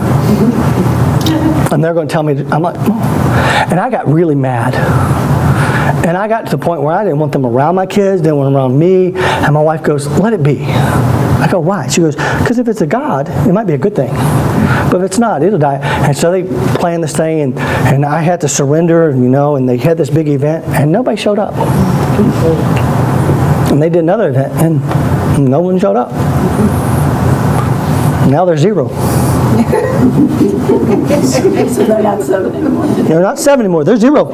and they're going to tell me, I'm like, oh. And I got really mad. And I got to the point where I didn't want them around my kids, didn't want them around me. And my wife goes, let it be. I go, why? She goes, because if it's a God, it might be a good thing. But if it's not, it'll die. And so they planned this thing, and I had to surrender, and they had this big event, and nobody showed up. And they did another event, and no one showed up. Now they're 0. So they're not 7 anymore. They're not 7 anymore. They're 0.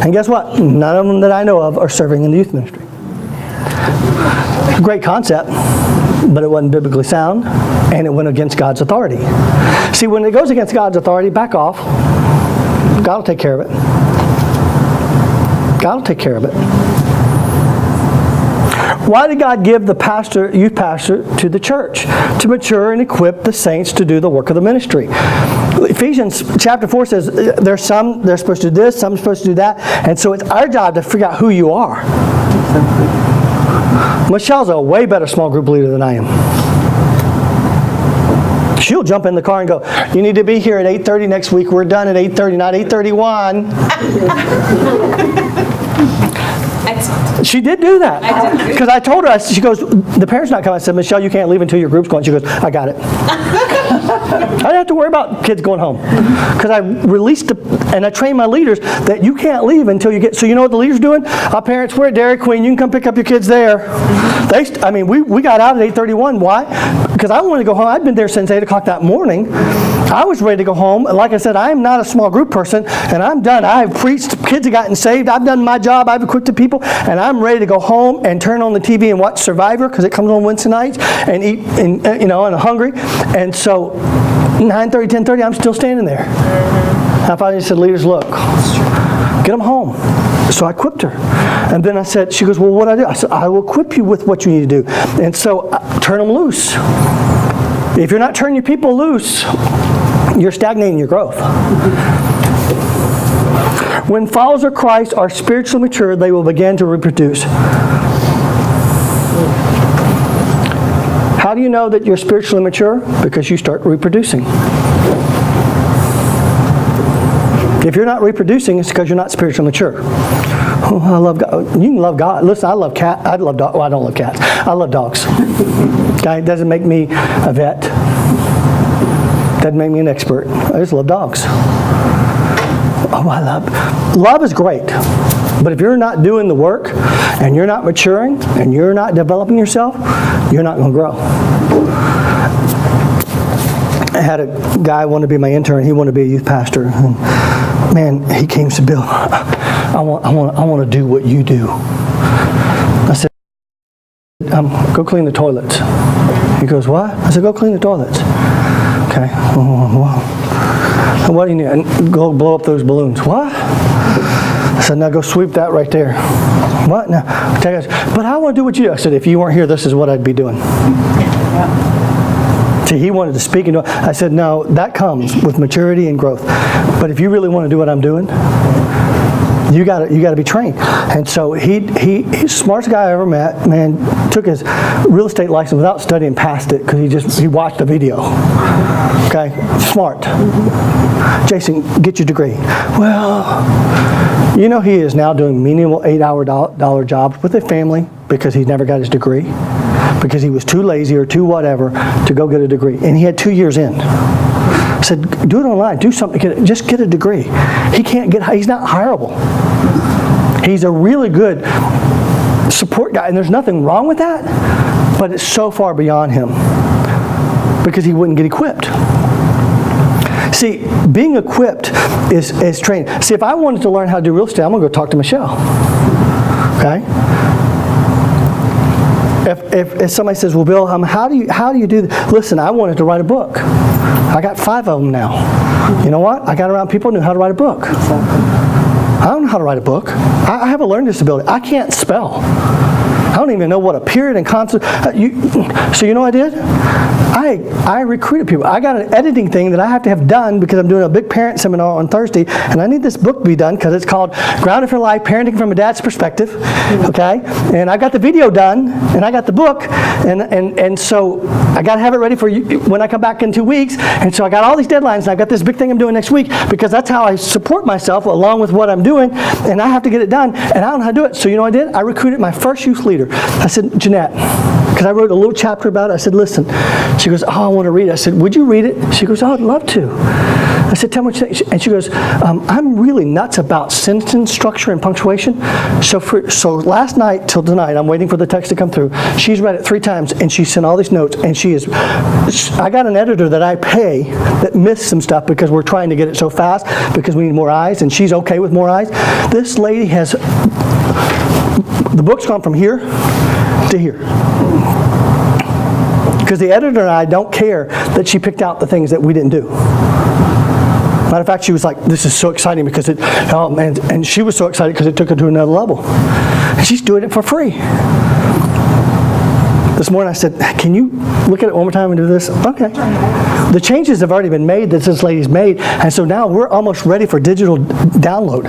And guess what? None of them that I know of are serving in the youth ministry. It's a great concept, but it wasn't biblically sound, and it went against God's authority. See, when it goes against God's authority, back off. God will take care of it. God will take care of it. Why did God give the youth pastor to the church? To mature and equip the saints to do the work of the ministry. Ephesians chapter 4 says there's some, they're supposed to do this, some are supposed to do that. And so it's our job to figure out who you are. Michelle's a way better small group leader than I am. She'll jump in the car and go, you need to be here at 8:30 next week. We're done at 8:30, not 8:31. She did do that. Because I told her, she goes, the parents not coming. I said, Michelle, you can't leave until your group's going. She goes, I got it. didn't have to worry about kids going home because I released and I trained my leaders that you can't leave until you get. So you know what the leaders doing? Our parents, we're at Dairy Queen. You can come pick up your kids there. We got out at 8:31. Why? Because I wanted to go home. I'd been there since 8 o'clock that morning. I was ready to go home. And like I said, I am not a small group person, and I'm done. I've preached. Kids have gotten saved. I've done my job. I've equipped the people, and I'm ready to go home and turn on the TV and watch Survivor because it comes on Wednesday nights and eat. And and I'm hungry. And so 9:30, 10:30, I'm still standing there. I finally said, leaders, look, get them home. So I equipped her. And then I said, she goes, well, what do I do? I said, I will equip you with what you need to do. And so turn them loose. If you're not turning your people loose, you're stagnating your growth. When followers of Christ are spiritually mature, they will begin to reproduce. How do you know that you're spiritually mature? Because you start reproducing. If you're not reproducing, it's because you're not spiritually mature. Oh, I love God. You can love God. Listen, I love cats. I love dogs. Well, I don't love cats. I love dogs. Okay? It doesn't make me a vet. Doesn't make me an expert. I just love dogs. Oh, I love is great. But if you're not doing the work, and you're not maturing, and you're not developing yourself, you're not going to grow. I had a guy want to be my intern. He wanted to be a youth pastor. And man, he came and said, Bill, I want to do what you do. I said, go clean the toilets. He goes, what? I said, go clean the toilets. Okay. What do you need? And go blow up those balloons. What? I said, now go sweep that right there. What? No. But I want to do what you do. I said, if you weren't here, this is what I'd be doing. See, he wanted to speak into it. I said, no, that comes with maturity and growth. But if you really want to do what I'm doing, you got to be trained. And so he's the smartest guy I ever met. Man, took his real estate license without studying, passed it because he watched a video. Okay, smart. Jason, get your degree. Well, you know he is now doing menial $8-hour jobs with a family because he's never got his degree. Because he was too lazy or too whatever to go get a degree. And he had 2 years in. I said, do it online, do something, just get a degree. He's not hireable. He's a really good support guy, and there's nothing wrong with that, but it's so far beyond him because he wouldn't get equipped. See, being equipped is training. See, if I wanted to learn how to do real estate, I'm going to go talk to Michelle. Okay? If somebody says, well, Bill, how do you do that? Listen, I wanted to write a book. I got 5 of them now. You know what? I got around people who knew how to write a book. I don't know how to write a book. I have a learning disability. I can't spell. I don't even know what a period and constant. So you know what I did? I recruited people. I got an editing thing that I have to have done because I'm doing a big parent seminar on Thursday, and I need this book to be done because it's called Grounded for Life, Parenting from a Dad's Perspective. Okay? And I got the video done, and I got the book, and so I got to have it ready for you when I come back in 2 weeks. And so I got all these deadlines, and I've got this big thing I'm doing next week because that's how I support myself along with what I'm doing, and I have to get it done, and I don't know how to do it. So you know what I did? I recruited my first youth leader. I said, Jeanette, because I wrote a little chapter about it. I said, listen. She goes, oh, I want to read it. I said, would you read it? She goes, oh, I'd love to. I said, tell me what you think. And she goes, I'm really nuts about sentence structure and punctuation. So last night till tonight, I'm waiting for the text to come through. She's read it 3 times, and she sent all these notes. And I got an editor that I pay that missed some stuff because we're trying to get it so fast because we need more eyes, and she's okay with more eyes. This lady has, the book's gone from here to here. Because the editor and I don't care that she picked out the things that we didn't do. Matter of fact, she was like, this is so exciting because oh man, and she was so excited because it took her to another level. And she's doing it for free. This morning I said, can you look at it one more time and do this? Okay. The changes have already been made that this lady's made, and so now we're almost ready for digital download.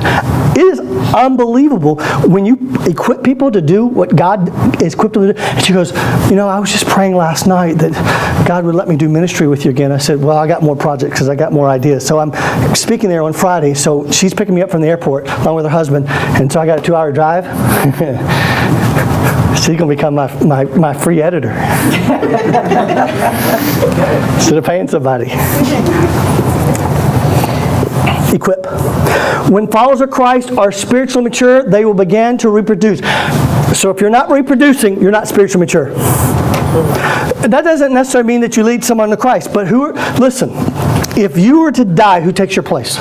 It is unbelievable when you equip people to do what God is equipped them to do. And she goes, you know, I was just praying last night that God would let me do ministry with you again. I said, well, I got more projects because I got more ideas. So I'm speaking there on Friday, so she's picking me up from the airport along with her husband, and so I got a 2-hour drive. So he's going to become my free editor. Instead of paying somebody. Equip. When followers of Christ are spiritually mature, they will begin to reproduce. So if you're not reproducing, you're not spiritually mature. That doesn't necessarily mean that you lead someone to Christ, but listen, if you were to die, who takes your place?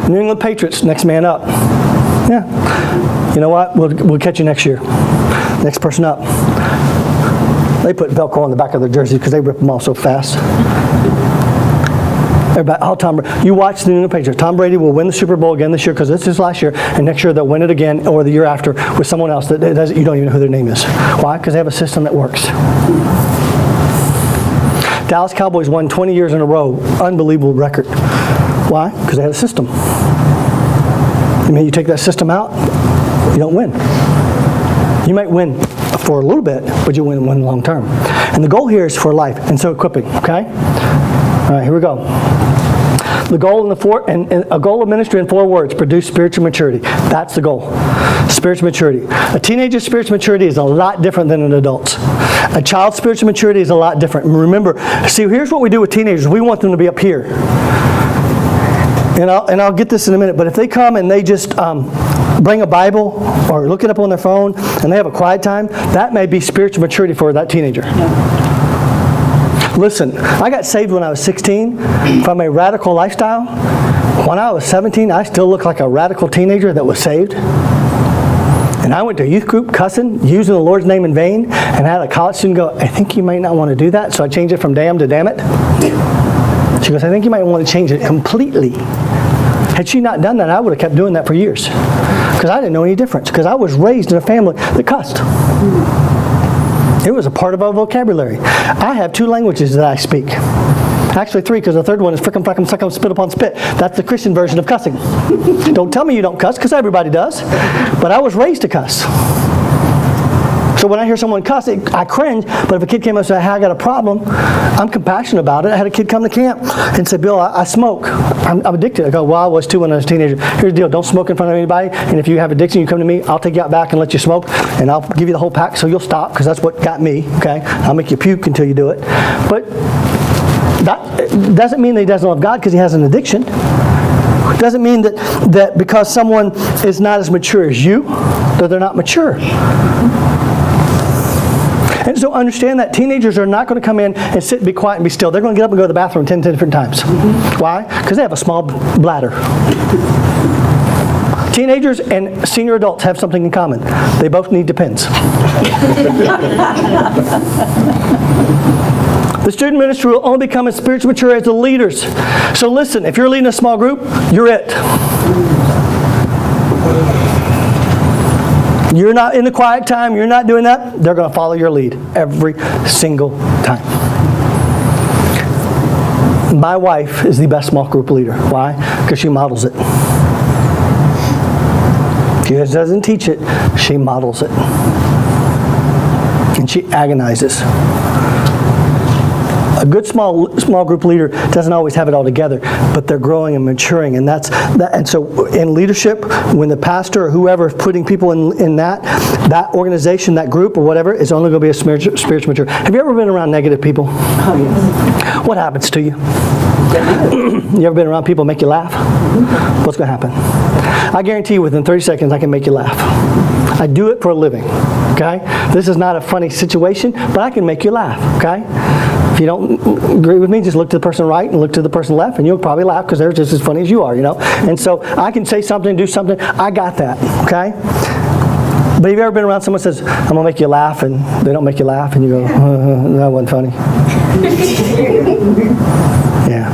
New England Patriots, next man up. Yeah. You know what? We'll catch you next year. Next person up. They put Velcro on the back of their jerseys because they rip them off so fast. Everybody, you watch the New England Patriots. Tom Brady will win the Super Bowl again this year because this is last year, and next year they'll win it again or the year after with someone else that you don't even know who their name is. Why? Because they have a system that works. Dallas Cowboys won 20 years in a row. Unbelievable record. Why? Because they had a system. I mean, you take that system out, you don't win. You might win for a little bit, but you win long term. And the goal here is for life, and so equipping, okay? All right, here we go. The goal and a goal of ministry in 4 words: produce spiritual maturity. That's the goal. Spiritual maturity. A teenager's spiritual maturity is a lot different than an adult's. A child's spiritual maturity is a lot different. And remember, see, here's what we do with teenagers. We want them to be up here. And I'll get this in a minute, but if they come and they just bring a Bible or look it up on their phone and they have a quiet time, that may be spiritual maturity for that teenager. Listen, I got saved when I was 16 from a radical lifestyle. When I was 17, I still looked like a radical teenager that was saved. And I went to a youth group cussing, using the Lord's name in vain, and I had a college student go, I think you might not want to do that. So I changed it from damn to damn it. She goes, I think you might want to change it completely. Had she not done that, I would have kept doing that for years. Because I didn't know any difference. Because I was raised in a family that cussed. It was a part of our vocabulary. I have 2 languages that I speak. Actually 3, because the third one is frickin' frickin' suck spit upon spit. That's the Christian version of cussing. Don't tell me you don't cuss, because everybody does. But I was raised to cuss. So when I hear someone cuss, I cringe, but if a kid came up and said, hey, I got a problem, I'm compassionate about it. I had a kid come to camp and say, Bill, I smoke. I'm addicted. I go, well, I was too when I was a teenager. Here's the deal. Don't smoke in front of anybody, and if you have addiction, you come to me. I'll take you out back and let you smoke, and I'll give you the whole pack so you'll stop, because that's what got me, okay? I'll make you puke until you do it. But that doesn't mean that he doesn't love God because he has an addiction. It doesn't mean that because someone is not as mature as you, that they're not mature. And so understand that teenagers are not going to come in and sit and be quiet and be still. They're going to get up and go to the bathroom 10 different times. Why? Because they have a small bladder. Teenagers and senior adults have something in common. They both need Depends. The student ministry will only become as spiritually mature as the leaders. So listen, if you're leading a small group, you're it. You're not in the quiet time, you're not doing that, they're going to follow your lead every single time. My wife is the best small group leader. Why? Because she models it. She doesn't teach it, she models it. And she agonizes. A good small group leader doesn't always have it all together, but they're growing and maturing, and that's that. And so, in leadership, when the pastor or whoever is putting people in that organization, that group or whatever, is only going to be a spiritual mature. Have you ever been around negative people? Oh, yes. What happens to you? You ever been around people make you laugh? What's going to happen? I guarantee you, within 30 seconds, I can make you laugh. I do it for a living. Okay? This is not a funny situation, but I can make you laugh. Okay? If you don't agree with me, just look to the person right and look to the person left, and you'll probably laugh because they're just as funny as you are, you know. And so I can say something, do something. I got that, okay? But have you ever been around someone who says, I'm going to make you laugh, and they don't make you laugh, and you go, that wasn't funny. Yeah.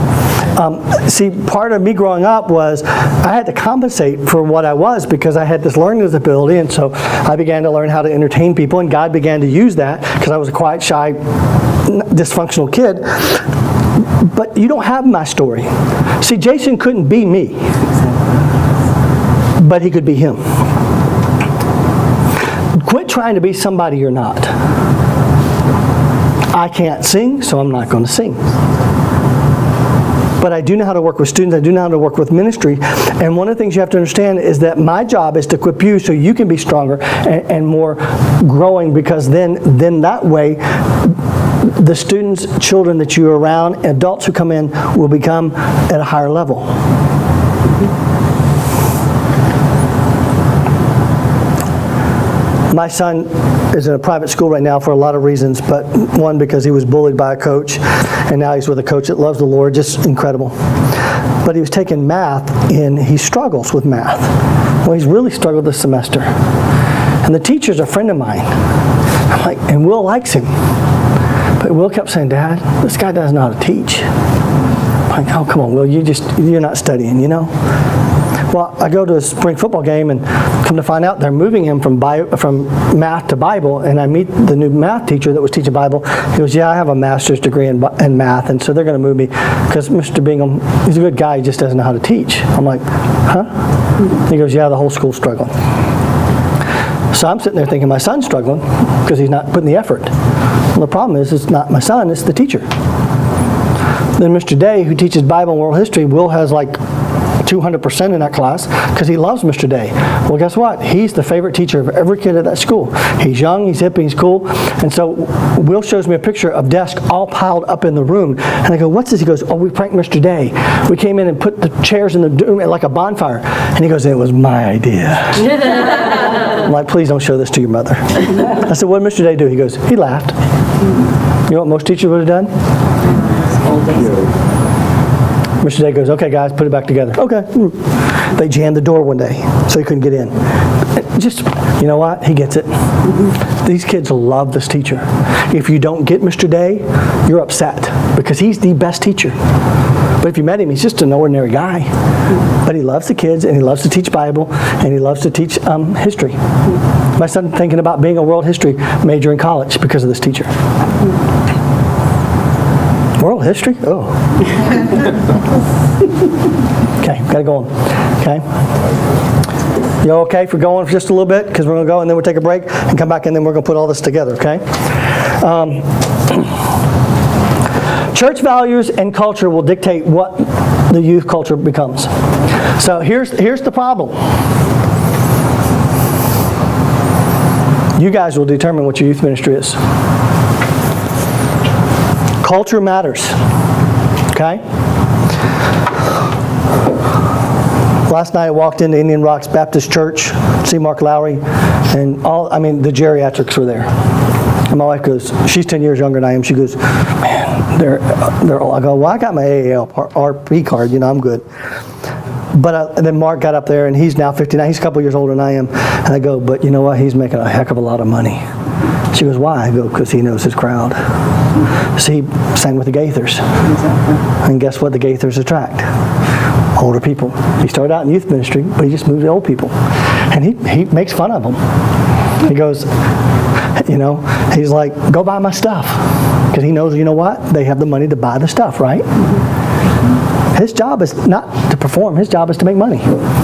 See, part of me growing up was I had to compensate for what I was because I had this learning disability, and so I began to learn how to entertain people, and God began to use that because I was a quiet, shy, dysfunctional kid. But you don't have my story. See, Jason couldn't be me, but he could be him. Quit trying to be somebody you're not. I can't sing, so I'm not going to sing. But I do know how to work with students. I do know how to work with ministry. And one of the things you have to understand is that my job is to equip you so you can be stronger and more growing, because then that way the students, children that you're around, adults who come in will become at a higher level. My son is in a private school right now for a lot of reasons, but one, because he was bullied by a coach, and now he's with a coach that loves the Lord, just incredible. But he was taking math, and he struggles with math. Well, he's really struggled this semester. And the teacher's a friend of mine. I'm like, and Will likes him. But Will kept saying, Dad, this guy doesn't know how to teach. I'm like, oh, come on, Will, you're not studying, you know? Well, I go to a spring football game, and come to find out they're moving him from math to Bible, and I meet the new math teacher that was teaching Bible. He goes, yeah, I have a master's degree in math, and so they're going to move me because Mr. Bingham, he's a good guy, he just doesn't know how to teach. I'm like, huh? He goes, yeah, the whole school's struggling. So I'm sitting there thinking my son's struggling because he's not putting the effort. Well, the problem is it's not my son, it's the teacher. Then Mr. Day, who teaches Bible and world history, Will has like 200% in that class because he loves Mr. Day. Well, guess what? He's the favorite teacher of every kid at that school. He's young, he's hip, he's cool. And so Will shows me a picture of desks all piled up in the room. And I go, what's this? He goes, oh, we pranked Mr. Day. We came in and put the chairs in the room like a bonfire. And he goes, it was my idea. I'm like, please don't show this to your mother. I said, what did Mr. Day do? He goes, he laughed. You know what most teachers would have done? Mr. Day goes, okay, guys, put it back together. Okay. They jammed the door one day, so he couldn't get in. Just, you know what? He gets it. These kids love this teacher. If you don't get Mr. Day, you're upset because he's the best teacher. But if you met him, he's just an ordinary guy. But he loves the kids, and he loves to teach Bible, and he loves to teach history. My son's thinking about being a world history major in college because of this teacher. World history? Oh. Okay, gotta go on. Okay. You okay for going for just a little bit? Because we're going to go and then we'll take a break and come back and then we're going to put all this together, okay? Church values and culture will dictate what the youth culture becomes. So here's the problem. You guys will determine what your youth ministry is. Culture matters, okay? Last night I walked into Indian Rocks Baptist Church, see Mark Lowry, and the geriatrics were there. And my wife goes, she's 10 years younger than I am, she goes, man, they're all, I go, well, I got my AARP card, you know, I'm good. But and then Mark got up there, and he's now 59, he's a couple years older than I am, and I go, but you know what, he's making a heck of a lot of money. She goes, why? I go, because he knows his crowd. So he sang with the Gaithers. And guess what the Gaithers attract? Older people. He started out in youth ministry, but he just moved to old people. And he makes fun of them. He goes, you know, he's like, go buy my stuff. Because he knows, you know what? They have the money to buy the stuff, right? His job is not to perform. His job is to make money.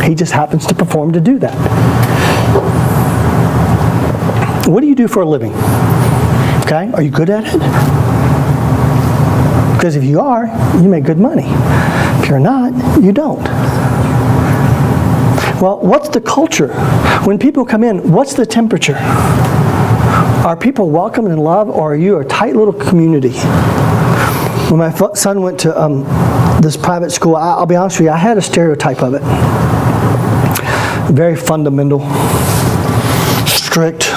He just happens to perform to do that. What do you do for a living? Okay, are you good at it? Because if you are, you make good money. If you're not, you don't. Well, what's the culture? When people come in, what's the temperature? Are people welcome and loved, or are you a tight little community? When my son went to this private school, I'll be honest with you, I had a stereotype of it. Very fundamental, strict,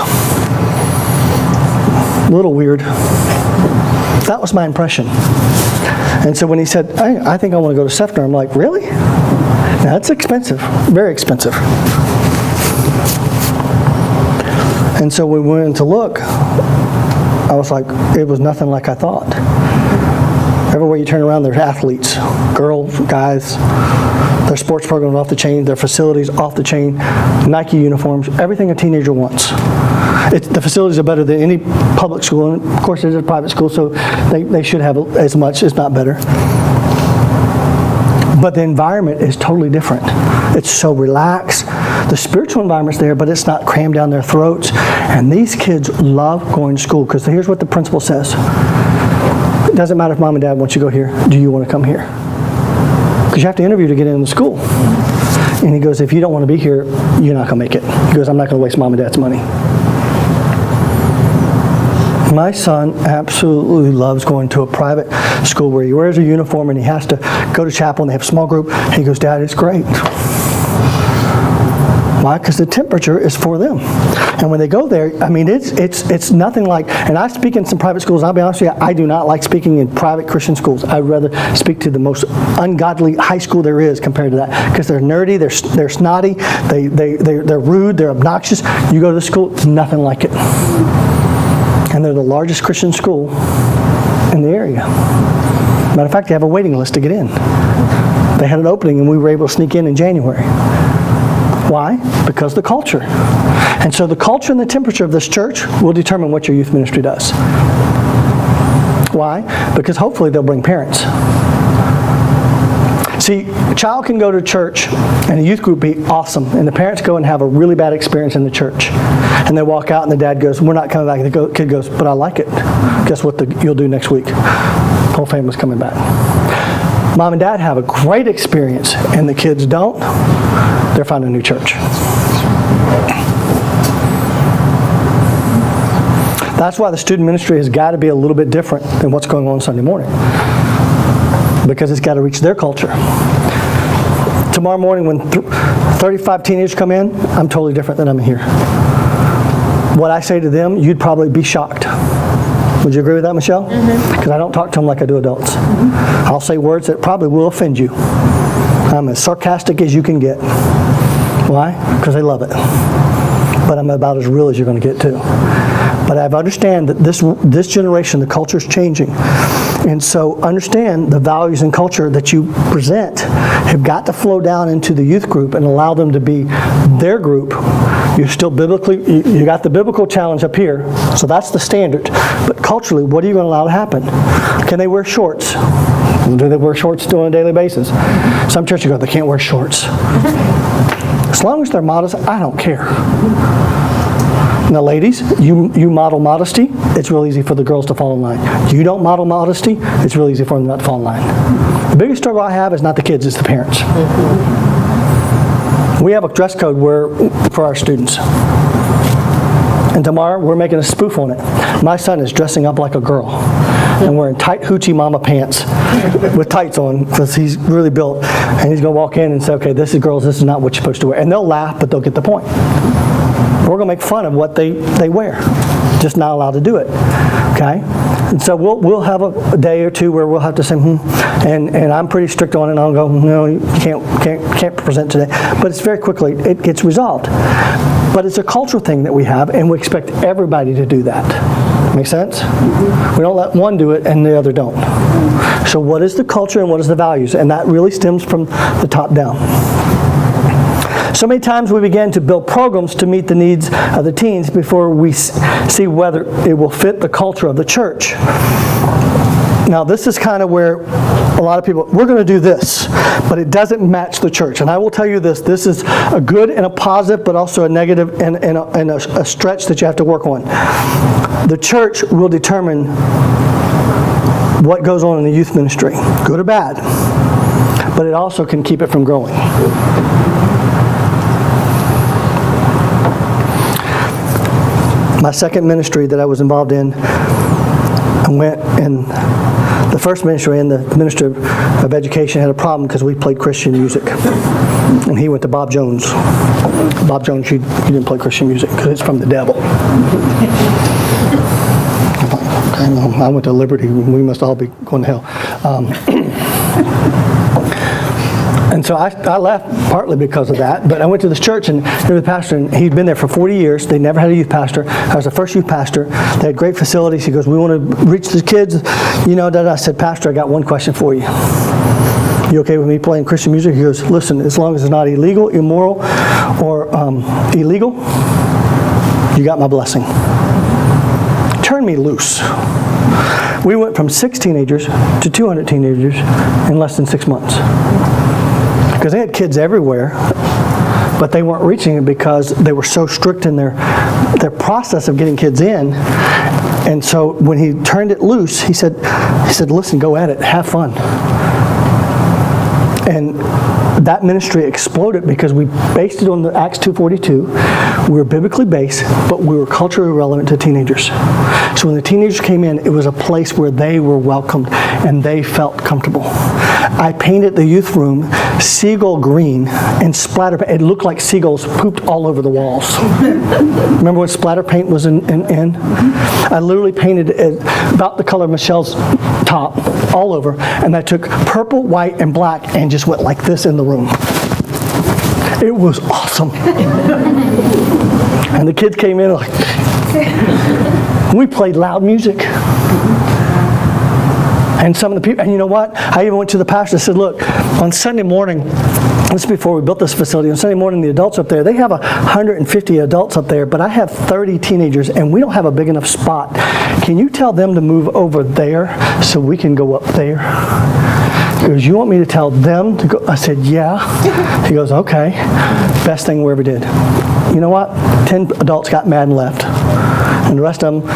a little weird. That was my impression. And so when he said, I think I want to go to Sefner, I'm like, really? That's expensive, very expensive. And so when we went to look, I was like, it was nothing like I thought. Everywhere you turn around, there's athletes, girls, guys. Their sports programs off the chain, their facilities off the chain, Nike uniforms, everything a teenager wants. The facilities are better than any public school, and of course it's a private school, so they should have as much, if not better. But the environment is totally different. It's so relaxed. The spiritual environment's there, but it's not crammed down their throats. And these kids love going to school because here's what the principal says. It doesn't matter if mom and dad want you to go here. Do you want to come here? Because you have to interview to get into the school. And he goes, if you don't want to be here, you're not going to make it. He goes, I'm not going to waste mom and dad's money. My son absolutely loves going to a private school where he wears a uniform and he has to go to chapel and they have a small group. He goes, Dad, it's great. Why? Because the temperature is for them. And when they go there, I mean, it's nothing like, and I speak in some private schools, I'll be honest with you, I do not like speaking in private Christian schools. I'd rather speak to the most ungodly high school there is compared to that. Because they're nerdy, they're snotty, they're rude, they're obnoxious. You go to the school, it's nothing like it. And they're the largest Christian school in the area. Matter of fact, they have a waiting list to get in. They had an opening and we were able to sneak in January. Why? Because the culture. And so the culture and the temperature of this church will determine what your youth ministry does. Why? Because hopefully they'll bring parents. See, a child can go to church and a youth group be awesome, and the parents go and have a really bad experience in the church. And they walk out and the dad goes, we're not coming back. And the kid goes, but I like it. Guess what you'll do next week? The whole family's coming back. Mom and dad have a great experience and the kids don't. They're finding a new church. That's why the student ministry has got to be a little bit different than what's going on Sunday morning. Because it's got to reach their culture. Tomorrow morning when 35 teenagers come in, I'm totally different than I'm here. What I say to them, you'd probably be shocked. Would you agree with that, Michelle? Because I don't talk to them like I do adults. I'll say words that probably will offend you. I'm as sarcastic as you can get. Why? Because they love it. But I'm about as real as you're going to get too. But I understand that this generation, the culture is changing. And so understand the values and culture that you present have got to flow down into the youth group and allow them to be their group. You're still biblically, you got the biblical challenge up here, so that's the standard. But culturally, what are you going to allow to happen? Can they wear shorts? Do they wear shorts on a daily basis? Some churches go, they can't wear shorts. As long as they're modest, I don't care. Now, ladies, you model modesty, it's real easy for the girls to fall in line. You don't model modesty, it's real easy for them not to fall in line. The biggest struggle I have is not the kids, it's the parents. We have a dress code for our students. And tomorrow, we're making a spoof on it. My son is dressing up like a girl and wearing tight hoochie mama pants with tights on because he's really built. And he's going to walk in and say, okay, this is girls, this is not what you're supposed to wear. And they'll laugh, but they'll get the point. We're going to make fun of what they wear. Just not allowed to do it. Okay? And so we'll have a day or two where we'll have to say, and I'm pretty strict on it, and I'll go, no, you can't present today. But it's very quickly, it gets resolved. But it's a cultural thing that we have, and we expect everybody to do that. Make sense? We don't let one do it and the other don't. So what is the culture and what is the values? And that really stems from the top down. So many times we begin to build programs to meet the needs of the teens before we see whether it will fit the culture of the church. Now this is kind of where a lot of people, we're going to do this, but it doesn't match the church. And I will tell you this is a good and a positive, but also a negative and a stretch that you have to work on. The church will determine what goes on in the youth ministry, good or bad, but it also can keep it from growing. My second ministry that I was involved in, I went and the first ministry and the minister of education had a problem because we played Christian music. And he went to Bob Jones. Bob Jones, you didn't play Christian music because it's from the devil. I went to Liberty. We must all be going to hell. And so I left partly because of that, but I went to this church and there was a pastor, and he'd been there for 40 years. They never had a youth pastor. I was the first youth pastor. They had great facilities. He goes, we want to reach the kids. I said, Pastor, I got one question for you. You okay with me playing Christian music? He goes, listen, as long as it's not illegal, immoral, or illegal, you got my blessing. Turn me loose. We went from 6 teenagers to 200 teenagers in less than 6 months. Because they had kids everywhere. but they weren't reaching it because they were so strict in their process of getting kids in. And so when he turned it loose, he said, listen, go at it, have fun. And that ministry exploded because we based it on the Acts 2:42. We were biblically based, but we were culturally relevant to teenagers. So when the teenagers came in, it was a place where they were welcomed and they felt comfortable. I painted the youth room seagull green and splatter paint. It looked like seagulls pooped all over the walls. Remember when splatter paint was in? I literally painted it about the color of Michelle's top all over, and I took purple, white, and black and just went like this in the room. It was awesome. And the kids came in like, we played loud music. And some of the people, and you know what? I even went to the pastor and said, look, on Sunday morning, this is before we built this facility, on Sunday morning, the adults up there, they have 150 adults up there, but I have 30 teenagers, and we don't have a big enough spot. Can you tell them to move over there so we can go up there? He goes, you want me to tell them to go? I said, yeah. He goes, okay. Best thing we ever did. You know what? 10 adults got mad and left. And the rest of them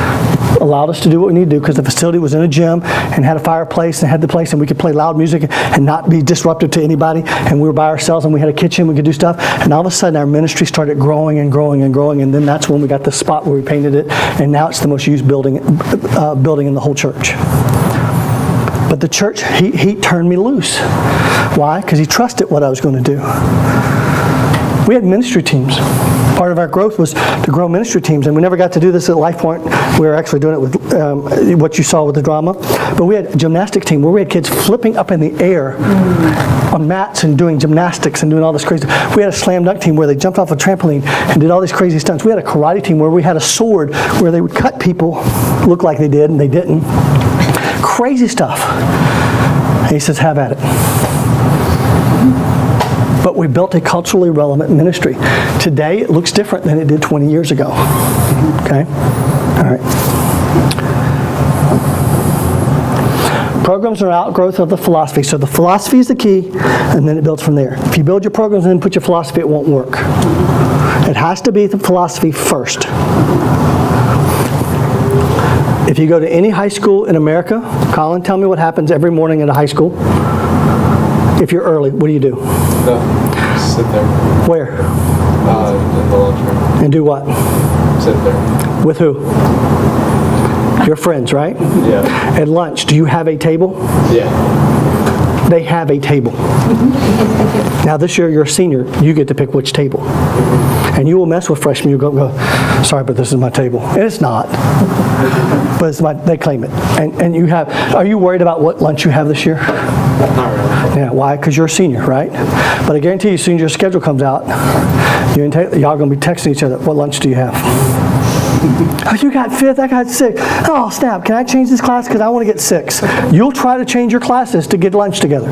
allowed us to do what we need to do because the facility was in a gym and had a fireplace and had the place and we could play loud music and not be disruptive to anybody, and we were by ourselves and we had a kitchen, we could do stuff, and all of a sudden our ministry started growing and growing and growing, and then that's when we got the spot where we painted it, and now it's the most used building in the whole church. But the church, he turned me loose. Why? Because he trusted what I was going to do. We had ministry teams. Part of our growth was to grow ministry teams, and we never got to do this at Life Point. We were actually doing it with what you saw with the drama. But we had a gymnastic team where we had kids flipping up in the air on mats and doing gymnastics and doing all this crazy. We had a slam dunk team where they jumped off a trampoline and did all these crazy stunts. We had a karate team where we had a sword where they would cut people, look like they did, and they didn't. Crazy stuff. And he says, have at it. But we built a culturally relevant ministry. Today, it looks different than it did 20 years ago. Okay? All right. Programs are outgrowth of the philosophy. So the philosophy is the key, and then it builds from there. If you build your programs and then put your philosophy, it won't work. It has to be the philosophy first. If you go to any high school in America, Colin, tell me what happens every morning at a high school. If you're early, what do you do? Sit there. Where? In the lunchroom. And do what? Sit there. With who? Your friends, right? Yeah. At lunch, do you have a table? Yeah. They have a table. Now this year you're a senior, you get to pick which table. And you will mess with freshmen, you go, sorry, but this is my table. And it's not. But it's they claim it. And you have, are you worried about what lunch you have this year? Not really. Yeah, why? Because you're a senior, right? But I guarantee you, as soon as your schedule comes out, y'all going to be texting each other, what lunch do you have? Oh, you got fifth, I got sixth. Oh, snap, can I change this class? Because I want to get sixth. You'll try to change your classes to get lunch together.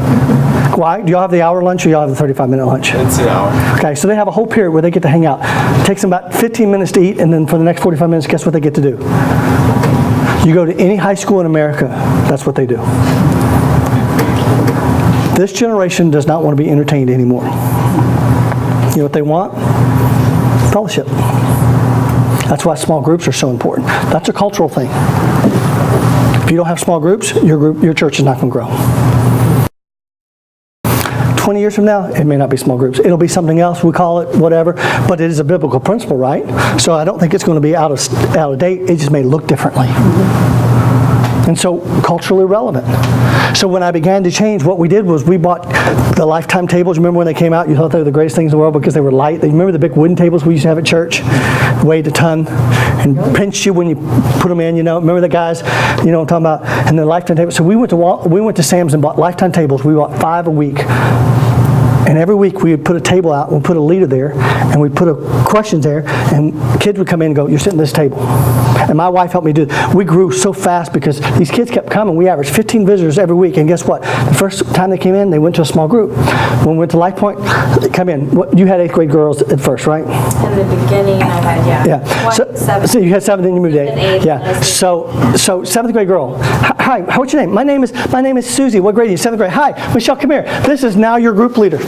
Why? Do y'all have the hour lunch or y'all have the 35-minute lunch? It's an hour. Okay, so they have a whole period where they get to hang out. It takes them about 15 minutes to eat, and then for the next 45 minutes, guess what they get to do? You go to any high school in America, that's what they do. This generation does not want to be entertained anymore. You know what they want? Fellowship. That's why small groups are so important. That's a cultural thing. If you don't have small groups, your church is not going to grow. 20 years from now, it may not be small groups. It'll be something else. We call it whatever, but it is a biblical principle, right? So I don't think it's going to be out of date. It just may look differently. And so culturally relevant. So when I began to change, what we did was we bought the Lifetime tables. Remember when they came out? You thought they were the greatest things in the world because they were light. You remember the big wooden tables we used to have at church? Weighed a ton and pinched you when you put them in, you know. Remember the guys, you know what I'm talking about? And the Lifetime tables. So we went to Sam's and bought Lifetime tables. We bought 5 a week. And every week we would put a table out, we'd put a leader there, and we'd put questions there, and kids would come in and go, you're sitting at this table. And my wife helped me do it. We grew so fast because these kids kept coming. We averaged 15 visitors every week, and guess what? The first time they came in, they went to a small group. When we went to Life Point, they come in. You had 8th grade girls at first, right? In the beginning, I had, Yeah. seven. So you had 7, then you moved to 8. And 8, Yeah. So 7th grade girl. Hi, what's your name? My name is Susie. What grade are you? 7th grade. Hi, Michelle, come here. This is now your group leader.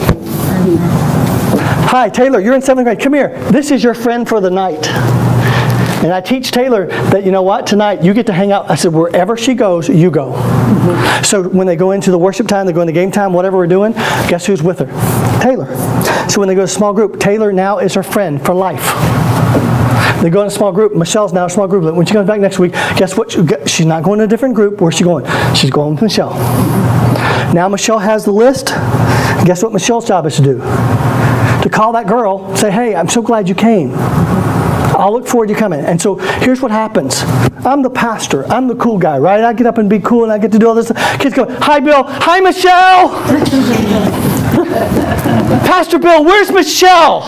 Hi, Taylor, you're in 7th grade. Come here. This is your friend for the night. And I teach Taylor that, you know what, tonight you get to hang out. I said, wherever she goes, you go. So when they go into the worship time, they go into game time, whatever we're doing, guess who's with her? Taylor. So when they go to small group, Taylor now is her friend for life. They go in a small group. Michelle's now a small group. When she comes back next week, guess what? She's not going to a different group. Where's she going? She's going with Michelle. Now Michelle has the list. Guess what Michelle's job is to do? To call that girl, say, hey, I'm so glad you came. I'll look forward to you coming. And so here's what happens. I'm the pastor. I'm the cool guy, right? I get up and be cool and I get to do all this. Kids go, hi, Bill. Hi, Michelle. Pastor Bill, where's Michelle?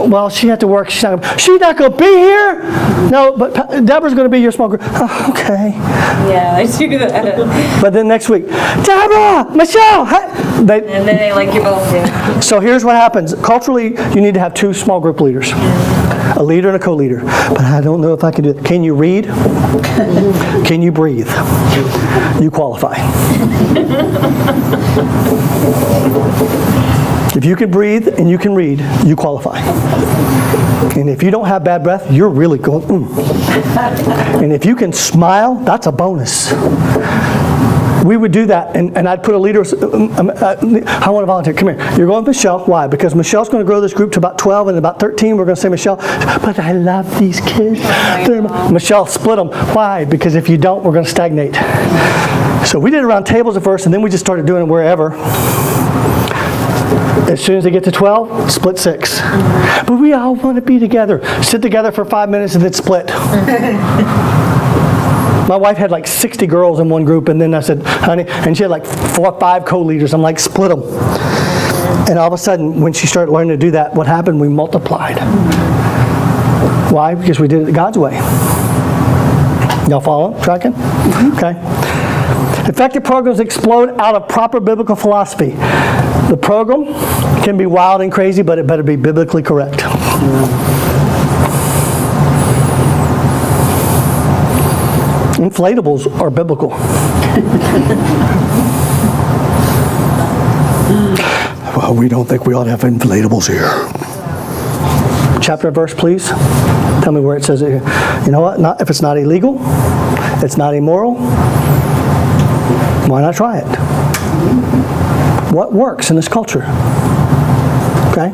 Well, she had to work. She's not going to be here? No, but Deborah's going to be your small group. Oh, okay. Yeah, I do that. But then next week, Deborah, Michelle. Hi. And then they like you both. Yeah. So here's what happens. Culturally, you need to have 2 small group leaders. A leader and a co-leader. But I don't know if I can do it. Can you read? Can you breathe? You qualify. If you can breathe and you can read, you qualify. And if you don't have bad breath, you're really going, And if you can smile, that's a bonus. We would do that, and I'd put a leader, I want to volunteer. Come here. You're going with Michelle. Why? Because Michelle's going to grow this group to about 12, and about 13, we're going to say, Michelle, but I love these kids. Michelle, split them. Why? Because if you don't, we're going to stagnate. So we did it around tables at first, and then we just started doing it wherever. As soon as they get to 12, split 6. But we all want to be together. Sit together for 5 minutes and then split. My wife had like 60 girls in one group, and then I said, honey, and she had like 4 or 5 co-leaders. I'm like, split them. And all of a sudden, when she started learning to do that, what happened? We multiplied. Why? Because we did it God's way. Y'all follow? Tracking? Okay. Effective programs explode out of proper biblical philosophy. The program can be wild and crazy, but it better be biblically correct. Inflatables are biblical. Well, we don't think we ought to have inflatables here. Chapter and verse, please. Tell me where it says it. You know what? If it's not illegal, it's not immoral, why not try it? What works in this culture? Okay?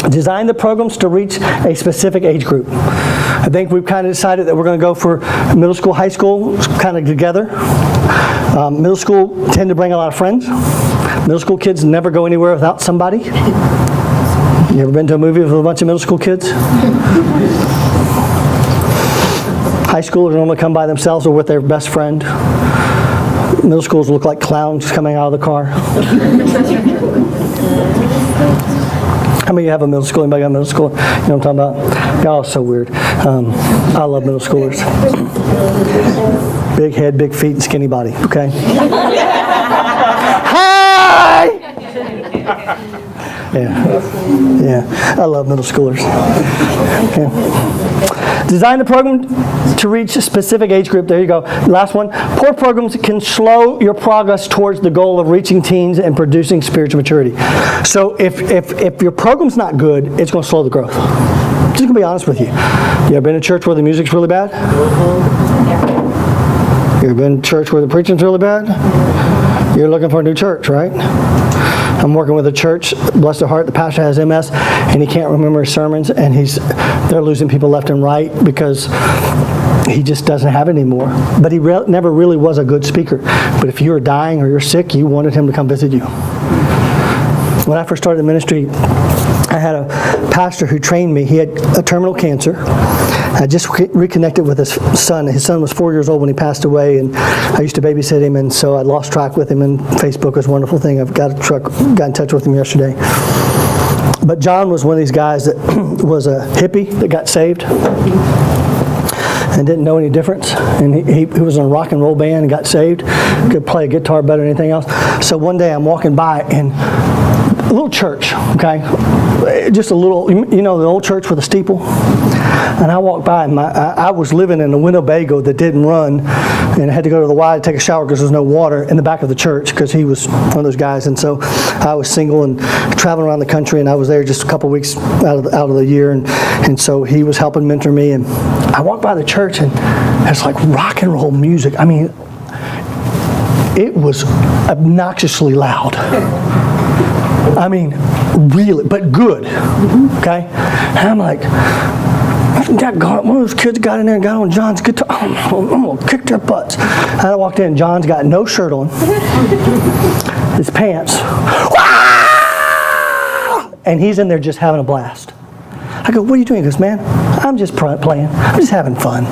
Design the programs to reach a specific age group. I think we've kind of decided that we're going to go for middle school, high school, kind of together. Middle school tend to bring a lot of friends. Middle school kids never go anywhere without somebody. You ever been to a movie with a bunch of middle school kids? High schoolers normally come by themselves or with their best friend. Middle schools look like clowns coming out of the car. How many of you have a middle school? Anybody got a middle school? You know what I'm talking about? Y'all are so weird. I love middle schoolers. Big head, big feet, and skinny body, okay? Hi! Yeah, I love middle schoolers. Okay. Design the program to reach a specific age group. There you go. Last one. Poor programs can slow your progress towards the goal of reaching teens and producing spiritual maturity. So if your program's not good, it's going to slow the growth. I'm just going to be honest with you. You ever been to church where the music's really bad? You ever been to church where the preaching's really bad? You're looking for a new church, right? I'm working with a church, bless their heart, the pastor has MS, and he can't remember his sermons, and they're losing people left and right because he just doesn't have it anymore. But he never really was a good speaker. But if you were dying or you're sick, you wanted him to come visit you. When I first started the ministry, I had a pastor who trained me. He had a terminal cancer. I just reconnected with his son. His son was 4 years old when he passed away, and I used to babysit him, and so I lost track with him, and Facebook was a wonderful thing. I've got in touch with him yesterday. But John was one of these guys that was a hippie that got saved and didn't know any difference. And he was in a rock and roll band and got saved. Could play a guitar better than anything else. So one day I'm walking by, and a little church, okay? just a little, you know, the old church with a steeple? And I walked by, and I was living in a Winnebago that didn't run, and I had to go to the Y to take a shower because there was no water in the back of the church because he was one of those guys. And so I was single and traveling around the country, and I was there just a couple weeks out of the year, and so he was helping mentor me. And I walked by the church, and it's like rock and roll music. I mean, it was obnoxiously loud. I mean, really, but good. Okay? And I'm like, one of those kids got in there and got on John's guitar. I'm going to kick their butts. And I walked in, John's got no shirt on, his pants, and he's in there just having a blast. I go, what are you doing? He goes, man, I'm just playing. I'm just having fun.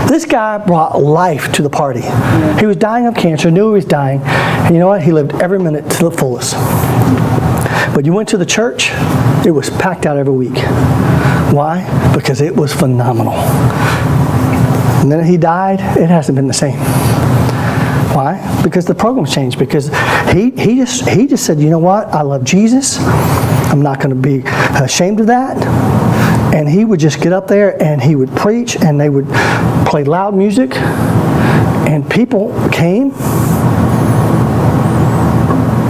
This guy brought life to the party. He was dying of cancer, knew he was dying, and you know what? He lived every minute to the fullest. But you went to the church, it was packed out every week. Why? Because it was phenomenal. And then he died, it hasn't been the same. Why? Because the program's changed. Because he just said, you know what? I love Jesus. I'm not going to be ashamed of that. And he would just get up there and he would preach, and they would play loud music, and people came.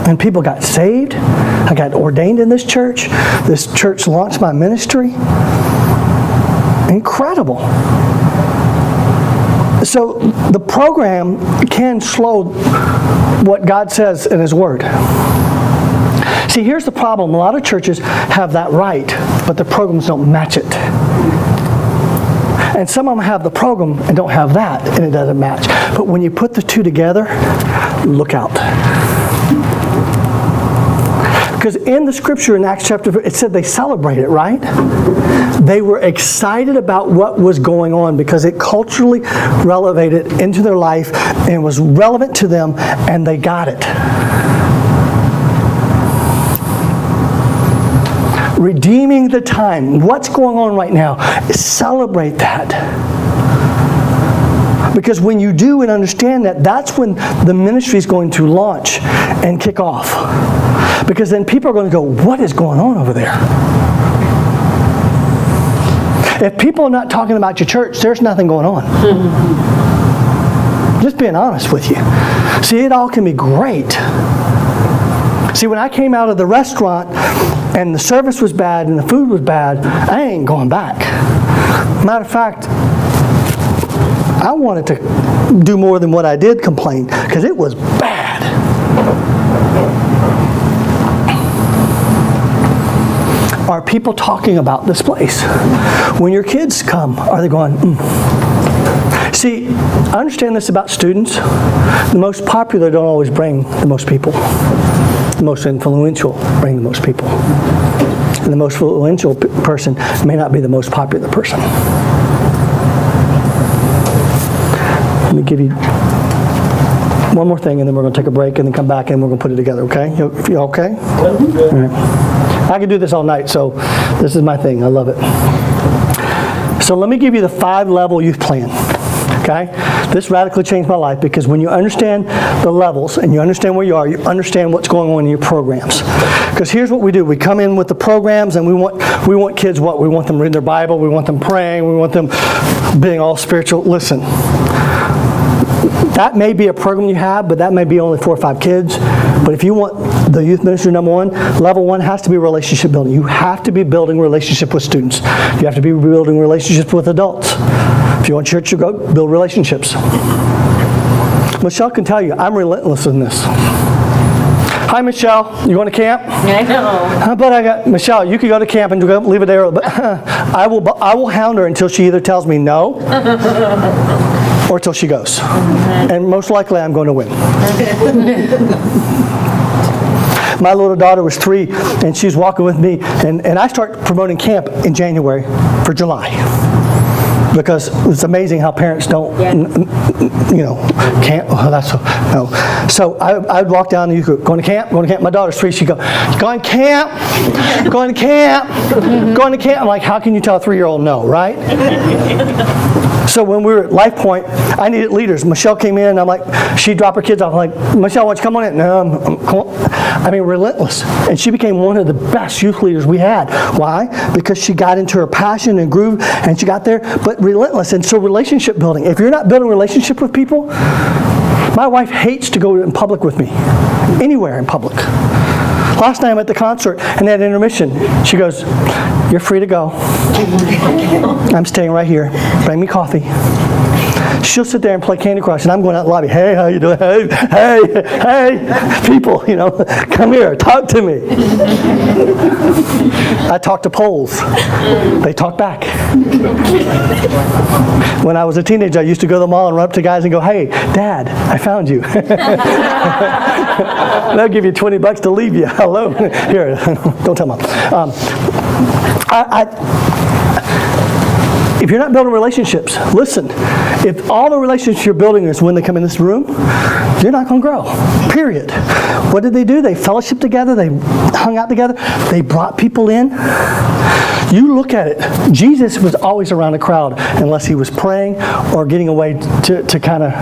And people got saved. I got ordained in this church. This church launched my ministry. Incredible. So the program can slow what God says in His Word. See, here's the problem. A lot of churches have that right, but the programs don't match it. And some of them have the program and don't have that, and it doesn't match. But when you put the two together, look out. Because in the scripture in Acts chapter 4, it said they celebrated, right? They were excited about what was going on because it culturally relevated into their life and was relevant to them, and they got it. Redeeming the time. What's going on right now? Celebrate that. Because when you do and understand that, that's when the ministry is going to launch and kick off. Because then people are going to go, what is going on over there? If people are not talking about your church, there's nothing going on. Just being honest with you. See, it all can be great. See, when I came out of the restaurant and the service was bad and the food was bad, I ain't going back. Matter of fact, I wanted to do more than what I did complain, because it was bad. Are people talking about this place? When your kids come, are they going, See, I understand this about students. The most popular don't always bring the most people. The most influential bring the most people. And the most influential person may not be the most popular person. Let me give you one more thing, and then we're going to take a break and then come back and we're going to put it together, okay? You okay? All right. I could do this all night, so this is my thing. I love it. So let me give you the 5-level youth plan, okay? This radically changed my life, because when you understand the levels and you understand where you are, you understand what's going on in your programs. Because here's what we do. We come in with the programs, and we want kids what? We want them reading their Bible. We want them praying. We want them being all spiritual. Listen. That may be a program you have, but that may be only 4 or 5 kids. But if you want the youth ministry, number 1, level 1 has to be relationship building. You have to be building relationship with students. You have to be building relationships with adults. If you want church to go, build relationships. Michelle can tell you, I'm relentless in this. Hi, Michelle. You going to camp? I know. How about I got Michelle? You could go to camp and leave it there, but I will hound her until she either tells me no or till she goes. And most likely I'm going to win. My little daughter was 3, and she's walking with me, and I start promoting camp in January for July. Because it's amazing how parents don't, can't, no. So I'd walk down and you go, going to camp? My daughter's 3, she'd go, going to camp? Going to camp? Going to camp? I'm like, how can you tell a 3-year-old no, right? So when we were at Life Point, I needed leaders. Michelle came in, I'm like, she'd drop her kids off. I'm like, Michelle, why don't you come on in? No, come on. I mean, relentless. And she became one of the best youth leaders we had. Why? Because she got into her passion and groove, and she got there, but relentless. And so relationship building. If you're not building a relationship with people, my wife hates to go in public with me, anywhere in public. Last night I'm at the concert and they had intermission. She goes, "You're free to go. I'm staying right here. Bring me coffee." She'll sit there and play Candy Crush, and I'm going out in the lobby. "Hey, how you doing? Hey, hey, hey, people, come here, talk to me." I talk to poles. They talk back. When I was a teenager, I used to go to the mall and run up to guys and go, "Hey, Dad, I found you." They'll give you $20 to leave you alone. Here, don't tell Mom. If you're not building relationships, listen, if all the relationships you're building is when they come in this room, you're not going to grow, period. What did they do? They fellowshiped together. They hung out together. They brought people in. You look at it. Jesus was always around a crowd unless he was praying or getting away to kind of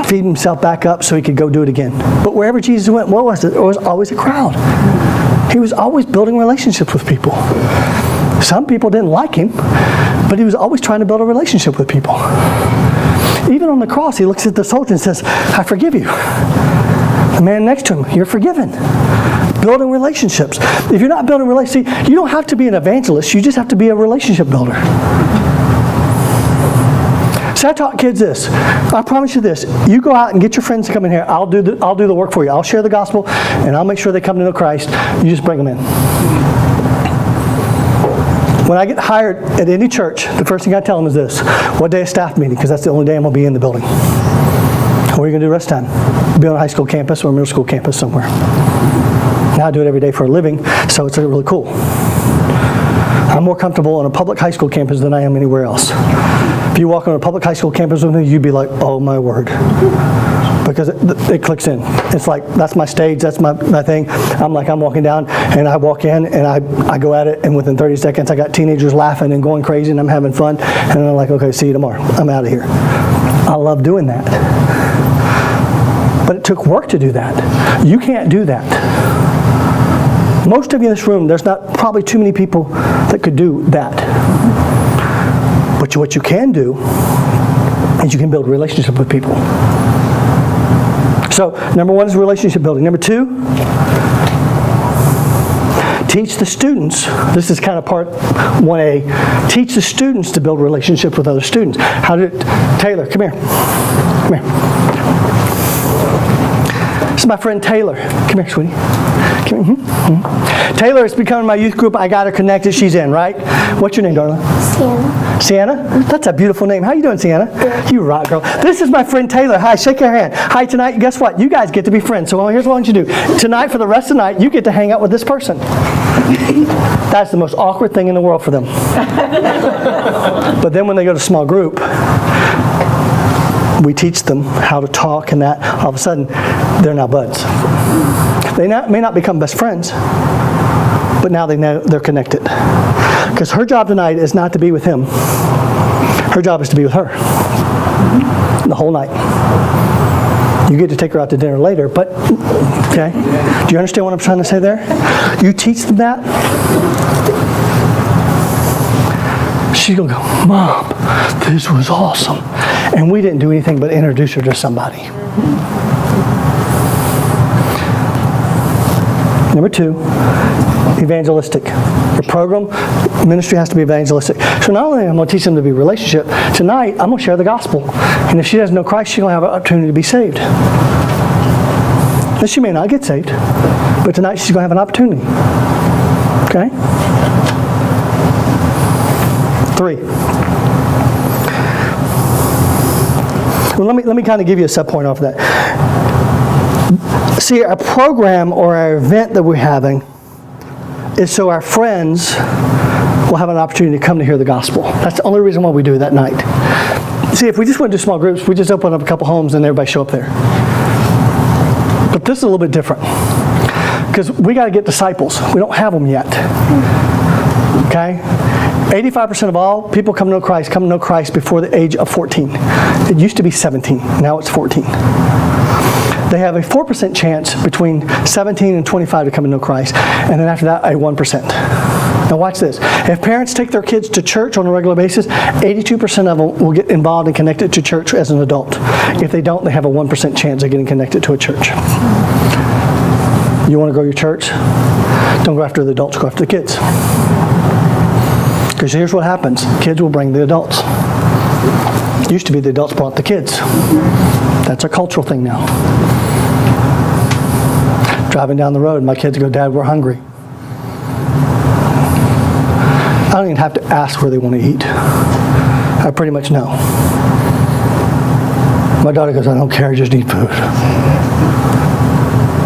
feed himself back up so he could go do it again. But wherever Jesus went, what was it? There was always a crowd. He was always building relationships with people. Some people didn't like him, but he was always trying to build a relationship with people. Even on the cross, he looks at the soldier and says, "I forgive you." The man next to him, "You're forgiven." Building relationships. If you're not building relationships, you don't have to be an evangelist. You just have to be a relationship builder. So I taught kids this. I promise you this. You go out and get your friends to come in here. I'll do the work for you. I'll share the gospel, and I'll make sure they come to know Christ. You just bring them in. When I get hired at any church, the first thing I tell them is this: what day is staff meeting? Because that's the only day I'm going to be in the building. What are you going to do the rest of the time? Be on a high school campus or a middle school campus somewhere. Now I do it every day for a living, so it's really cool. I'm more comfortable on a public high school campus than I am anywhere else. If you walk on a public high school campus with me, you'd be like, "Oh my word." Because it clicks in. It's like, that's my stage, that's my thing. I'm walking down, and I walk in, and I go at it, and within 30 seconds, I got teenagers laughing and going crazy, and I'm having fun, and I'm like, "Okay, see you tomorrow. I'm out of here." I love doing that. But it took work to do that. You can't do that. Most of you in this room, there's not probably too many people that could do that. But what you can do is you can build a relationship with people. So, number one is relationship building. Number two, teach the students. This is kind of part 1A. Teach the students to build relationships with other students. Taylor, come here. Come here. This is my friend Taylor. Come here, sweetie. Come here. Taylor is becoming my youth group. I got her connected. She's in, right? What's your name, darling? Sienna. Sienna? That's a beautiful name. How you doing, Sienna? Good. You rock, girl. This is my friend Taylor. Hi, shake your hand. Hi, tonight, guess what? You guys get to be friends. So here's what I want you to do. Tonight, for the rest of the night, you get to hang out with this person. That's the most awkward thing in the world for them. But then when they go to small group, we teach them how to talk, and that all of a sudden they're now buds. They may not become best friends, but now they know they're connected. Because her job tonight is not to be with him. Her job is to be with her the whole night. You get to take her out to dinner later, but, okay? Do you understand what I'm trying to say there? You teach them that, she's going to go, "Mom, this was awesome." And we didn't do anything but introduce her to somebody. Number two, evangelistic. Your program, ministry has to be evangelistic. So not only am I going to teach them to be relationship, tonight I'm going to share the gospel. And if she doesn't know Christ, she's going to have an opportunity to be saved. And she may not get saved, but tonight she's going to have an opportunity. Okay? 3. Well, let me kind of give you a sub point off of that. See, our program or our event that we're having is so our friends will have an opportunity to come to hear the gospel. That's the only reason why we do it that night. See, if we just went to small groups, we just open up a couple homes and everybody show up there. But this is a little bit different because we got to get disciples. We don't have them yet. Okay? 85% of all people come to know Christ before the age of 14. It used to be 17. Now it's 14. They have a 4% chance between 17 and 25 to come to know Christ, and then after that, a 1%. Now watch this. If parents take their kids to church on a regular basis, 82% of them will get involved and connected to church as an adult. If they don't, they have a 1% chance of getting connected to a church. You want to grow your church? Don't go after the adults, go after the kids. Because here's what happens. Kids will bring the adults. It used to be the adults brought the kids. That's a cultural thing now. Driving down the road, my kids go, Dad, we're hungry. I don't even have to ask where they want to eat. I pretty much know. My daughter goes, I don't care, just eat food.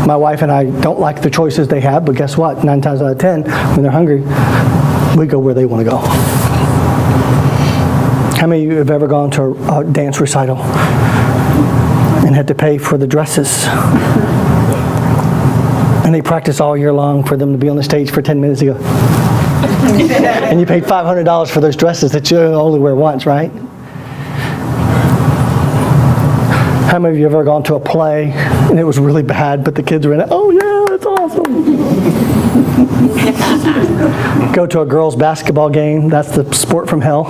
My wife and I don't like the choices they have, but guess what? 9 times out of 10, when they're hungry, we go where they want to go. How many of you have ever gone to a dance recital and had to pay for the dresses? And they practice all year long for them to be on the stage for 10 minutes to go. And you paid $500 for those dresses that you only wear once, right? How many of you have ever gone to a play and it was really bad, but the kids were in it? Oh yeah, it's awesome. Go to a girls' basketball game. That's the sport from hell.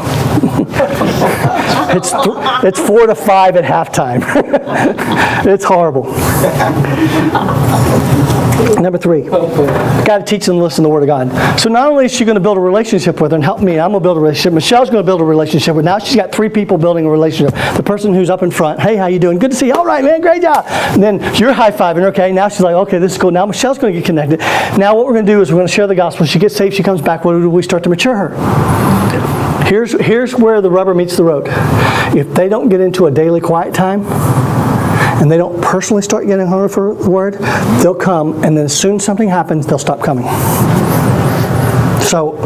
It's 4-5 at halftime. It's horrible. Number 3, got to teach them to listen to the Word of God. So not only is she going to build a relationship with her and help me, I'm going to build a relationship. Michelle's going to build a relationship with. Now she's got 3 people building a relationship. The person who's up in front, hey, how you doing? Good to see you. All right, man, great job. And then you're high-fiving her. Okay, now she's like, okay, this is cool. Now Michelle's going to get connected. Now what we're going to do is we're going to share the gospel. She gets saved. She comes back. What do we start to mature her? Here's where the rubber meets the road. If they don't get into a daily quiet time, and they don't personally start getting hungry for the Word, they'll come, and then as soon as something happens, they'll stop coming. So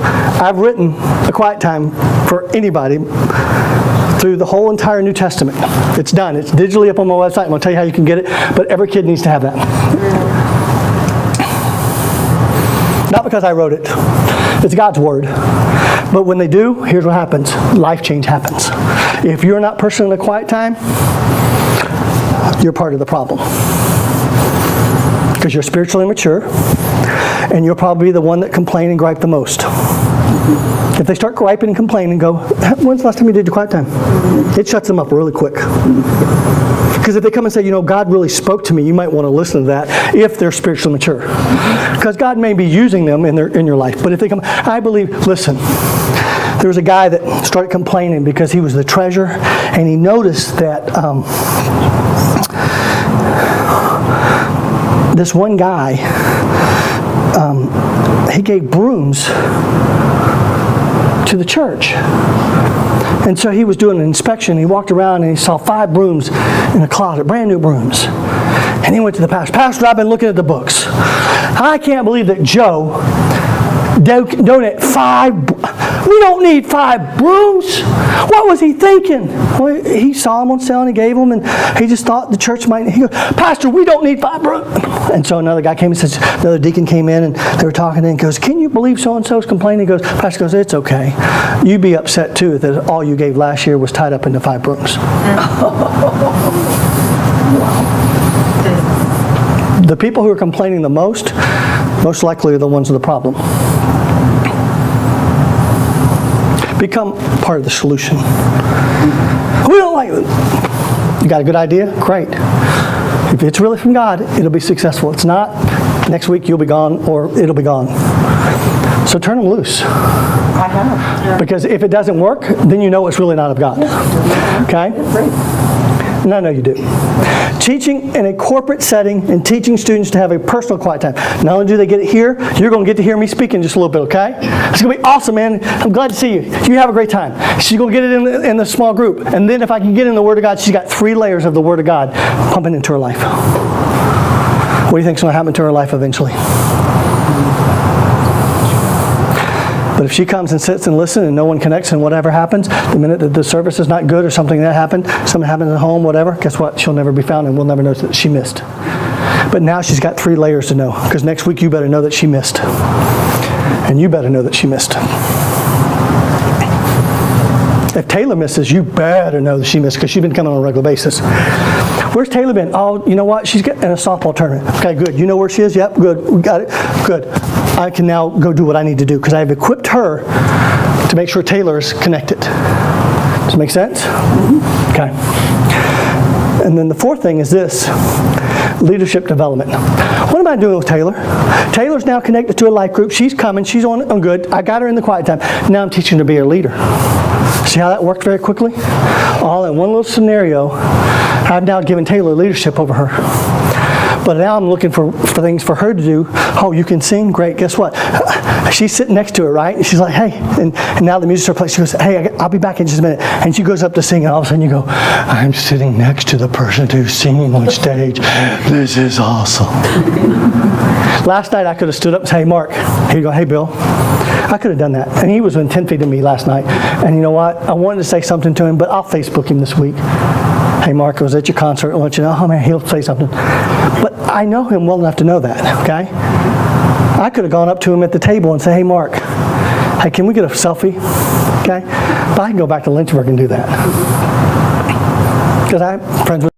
I've written a quiet time for anybody through the whole entire New Testament. It's done. It's digitally up on my website. I'm going to tell you how you can get it, but every kid needs to have that. Not because I wrote it. It's God's Word. But when they do, here's what happens. Life change happens. If you're not personally in a quiet time, you're part of the problem. Because you're spiritually immature, and you'll probably be the one that complain and gripe the most. If they start griping and complaining, go, when's the last time you did your quiet time? It shuts them up really quick. Because if they come and say, you know, God really spoke to me, you might want to listen to that if they're spiritually mature. Because God may be using them in your life. But if they come, I believe, listen, there was a guy that started complaining because he was the treasurer, and he noticed that this one guy, he gave brooms to the church. And so he was doing an inspection. He walked around and he saw 5 brooms in a closet, brand new brooms. And he went to the pastor. Pastor, I've been looking at the books. I can't believe that Joe donated 5. We don't need 5 brooms. What was he thinking? Well, he saw them on sale and he gave them, and he just thought the church might. He goes, Pastor, we don't need 5 brooms. And so another guy came and says, another deacon came in and they were talking and goes, can you believe so-and-so's complaining? He goes, Pastor goes, it's okay. You be upset too that all you gave last year was tied up into 5 brooms. The people who are complaining the most likely are the ones with the problem. Become part of the solution. We don't like it. You got a good idea? Great. If it's really from God, it'll be successful. It's not, next week you'll be gone or it'll be gone. So turn them loose. I have. Because if it doesn't work, then you know it's really not of God. Okay? And I know you do. Teaching in a corporate setting and teaching students to have a personal quiet time. Not only do they get it here, you're going to get to hear me speak in just a little bit, okay? It's going to be awesome, man. I'm glad to see you. You have a great time. She's going to get it in the small group. And then if I can get in the Word of God, she's got 3 layers of the Word of God pumping into her life. What do you think is going to happen to her life eventually? But if she comes and sits and listens and no one connects and whatever happens, the minute that the service is not good or something that happened, something happens at home, whatever, guess what? She'll never be found and we'll never know that she missed. But now she's got 3 layers to know, because next week you better know that she missed. And you better know that she missed. If Taylor misses, you better know that she missed because she's been coming on a regular basis. Where's Taylor been? Oh, you know what? She's in a softball tournament. Okay, good. You know where she is? Yep, good. We got it. Good. I can now go do what I need to do because I've equipped her to make sure Taylor is connected. Does it make sense? Okay. And then the fourth thing is this, leadership development. What am I doing with Taylor? Taylor's now connected to a life group. She's coming. She's on good. I got her in the quiet time. Now I'm teaching her to be a leader. See how that worked very quickly? All in one little scenario, I've now given Taylor leadership over her. But now I'm looking for things for her to do. Oh, you can sing? Great. Guess what? She's sitting next to her, right? And she's like, hey. And now the music starts playing. She goes, hey, I'll be back in just a minute. And she goes up to sing, and all of a sudden you go, I'm sitting next to the person who's singing on stage. This is awesome. Last night I could have stood up and said, hey, Mark. Here you go. Hey, Bill. I could have done that. And he was within 10 feet of me last night. And you know what? I wanted to say something to him, but I'll Facebook him this week. Hey, Mark, I was at your concert. I want you to know, oh, man, he'll say something. But I know him well enough to know that, okay? I could have gone up to him at the table and say, hey, Mark, hey, can we get a selfie? Okay? But I can go back to Lynchburg and do that. Because I'm friends with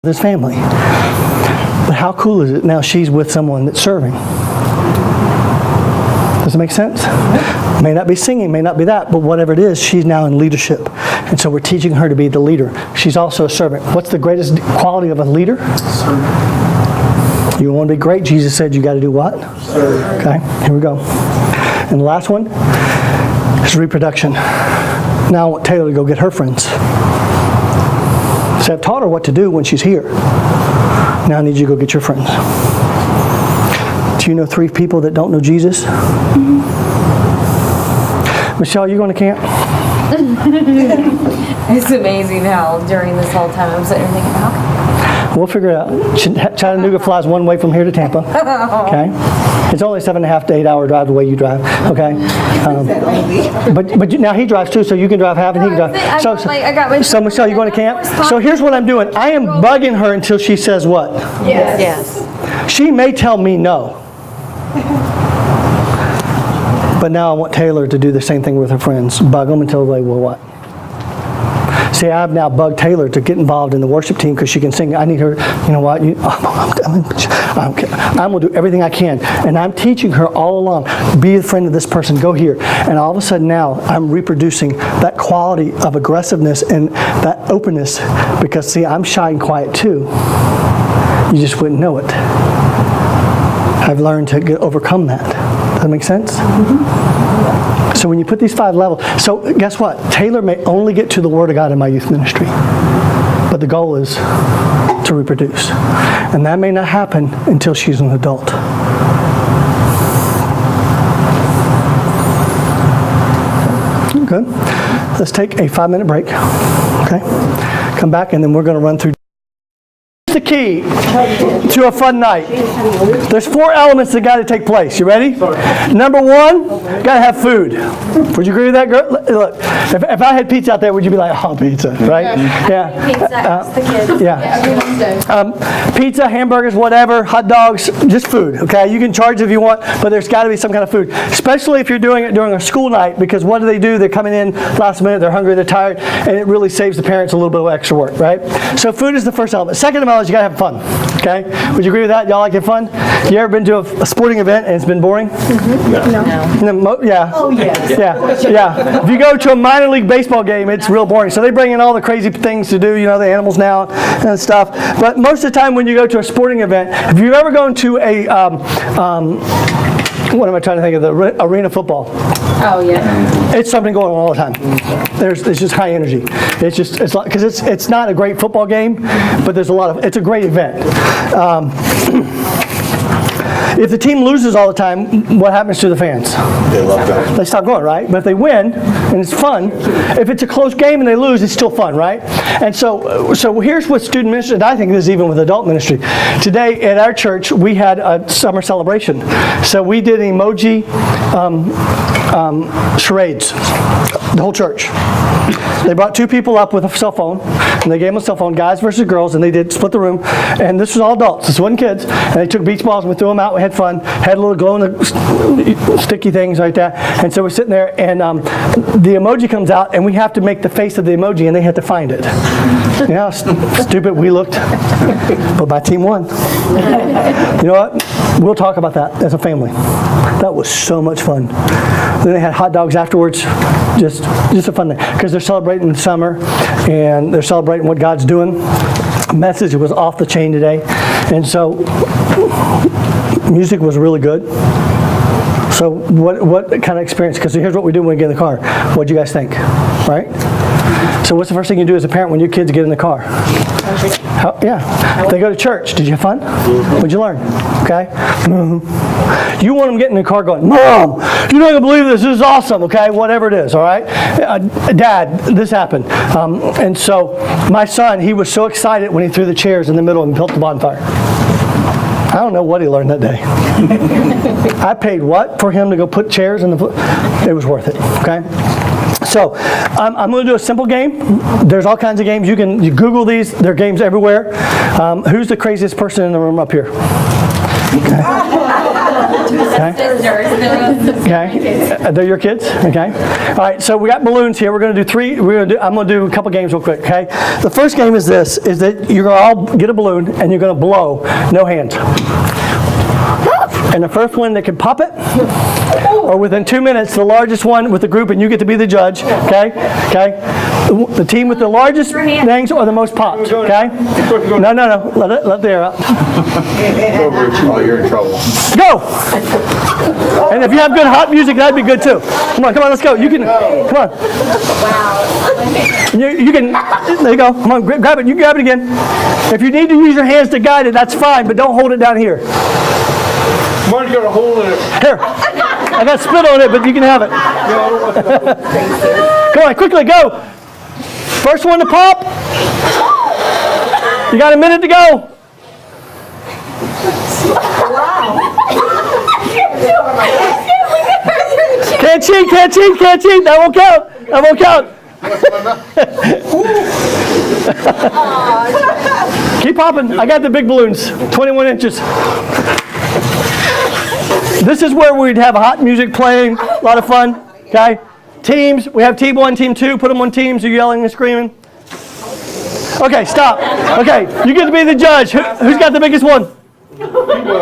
his family. But how cool is it now she's with someone that's serving? Does it make sense? May not be singing, may not be that, but whatever it is, she's now in leadership. And so we're teaching her to be the leader. She's also a servant. What's the greatest quality of a leader? You want to be great, Jesus said you got to do what? Serve. Okay, here we go. And the last one is reproduction. Now I want Taylor to go get her friends. So I've taught her what to do when she's here. Now I need you to go get your friends. Do you know 3 people that don't know Jesus? Michelle, you going to camp? It's amazing how during this whole time I'm sitting there thinking, how We'll figure it out. Chattanooga flies one way from here to Tampa. Okay, it's only 7.5 to 8 hour drive the way you drive. Okay, but now he drives too, so you can drive half and he can drive. So Michelle, you going to camp? So here's what I'm doing. I am bugging her until she says what? Yes. She may tell me no. But now I want Taylor to do the same thing with her friends. Bug them until they will what? See, I've now bugged Taylor to get involved in the worship team because she can sing. I need her, you know what? I'm going to do everything I can. And I'm teaching her all along, be a friend of this person, go here. And all of a sudden now, I'm reproducing that quality of aggressiveness and that openness because, see, I'm shy and quiet too. You just wouldn't know it. I've learned to overcome that. Does that make sense? Mm-hmm. So when you put these 5 levels, so guess what? Taylor may only get to the Word of God in my youth ministry, but the goal is to reproduce. And that may not happen until she's an adult. Good. Let's take a 5-minute break. Okay. Come back and then we're going to run through the key to a fun night. There's 4 elements that got to take place. You ready? Number 1, got to have food. Would you agree with that, girl? Look, if I had pizza out there, would you be like, oh, pizza, right? Yeah. Pizza, the kids. Yeah. Pizza, hamburgers, whatever, hot dogs, just food. Okay, you can charge if you want, but there's got to be some kind of food, especially if you're doing it during a school night. Because what do? They're coming in last minute. They're hungry. They're tired, and it really saves the parents a little bit of extra work, right? So food is the first element. Second element is you got to have fun. Okay, would you agree with that? Y'all like it fun? You ever been to a sporting event and it's been boring? Mm-hmm. No. Yeah. Oh yes. Yeah. If you go to a minor league baseball game, it's real boring. So they bring in all the crazy things to do, you know, the animals now and stuff. But most of the time when you go to a sporting event, if you've ever gone to a, what am I trying to think of, the arena football? Oh yeah. It's something going on all the time. It's just high energy. It's like, because it's not a great football game, but there's it's a great event. If the team loses all the time, what happens to the fans? They love that. They stop going, right? But if they win, and it's fun, if it's a close game and they lose, it's still fun, right? And so here's what student ministry, and I think this is even with adult ministry. Today at our church, we had a summer celebration. So we did emoji charades, the whole church. They brought 2 people up with a cell phone, and they gave them a cell phone, guys versus girls, and they did split the room. And this was all adults. This wasn't kids. And they took beach balls and we threw them out. We had fun. Had a little glow in the sticky things like that. And so we're sitting there, and the emoji comes out, and we have to make the face of the emoji, and they had to find it. You know how stupid we looked? But my team won. You know what? We'll talk about that as a family. That was so much fun. Then they had hot dogs afterwards. Just a fun thing. Because they're celebrating the summer, and they're celebrating what God's doing. The message was off the chain today. And so, music was really good. So what kind of experience? Because here's what we do when we get in the car. What do you guys think? Right? So what's the first thing you do as a parent when your kids get in the car? They go to church. Did you have fun? What'd you learn? Okay? Mm-hmm. You want them getting in the car going, Mom, you're not going to believe this. This is awesome. Okay? Whatever it is. All right? Dad, this happened. And so my son, he was so excited when he threw the chairs in the middle and built the bonfire. I don't know what he learned that day. I paid what for him to go put chairs in the... It was worth it. Okay? So, I'm going to do a simple game. There's all kinds of games. You Google these. There are games everywhere. Who's the craziest person in the room up here? Okay. Okay. They're your kids? Okay. All right, so we got balloons here. We're going to do three. I'm going to do a couple games real quick, okay? The first game is this, is that you're going to all get a balloon, and you're going to blow. No hands. And the first one that can pop it, or within 2 minutes, the largest one with the group, and you get to be the judge, okay? Okay? The team with the largest things or the most popped, okay? No. Let the air out. Oh, you're in trouble. Go! And if you have good hot music, that'd be good too. Come on, let's go. You can, come on. You can, there you go. Come on, grab it. You can grab it again. If you need to use your hands to guide it, that's fine, but don't hold it down here. Marty's got a hole in it. Here. I got spit on it, but you can have it. Come on, quickly, go. First one to pop. You got a minute to go. Can't cheat. That won't count. Keep popping. I got the big balloons, 21 inches. This is where we'd have hot music playing, a lot of fun, okay? Teams, we have team 1, team 2, put them on teams, you're yelling and screaming. Okay, stop. Okay, you get to be the judge. Who's got the biggest one? Come here.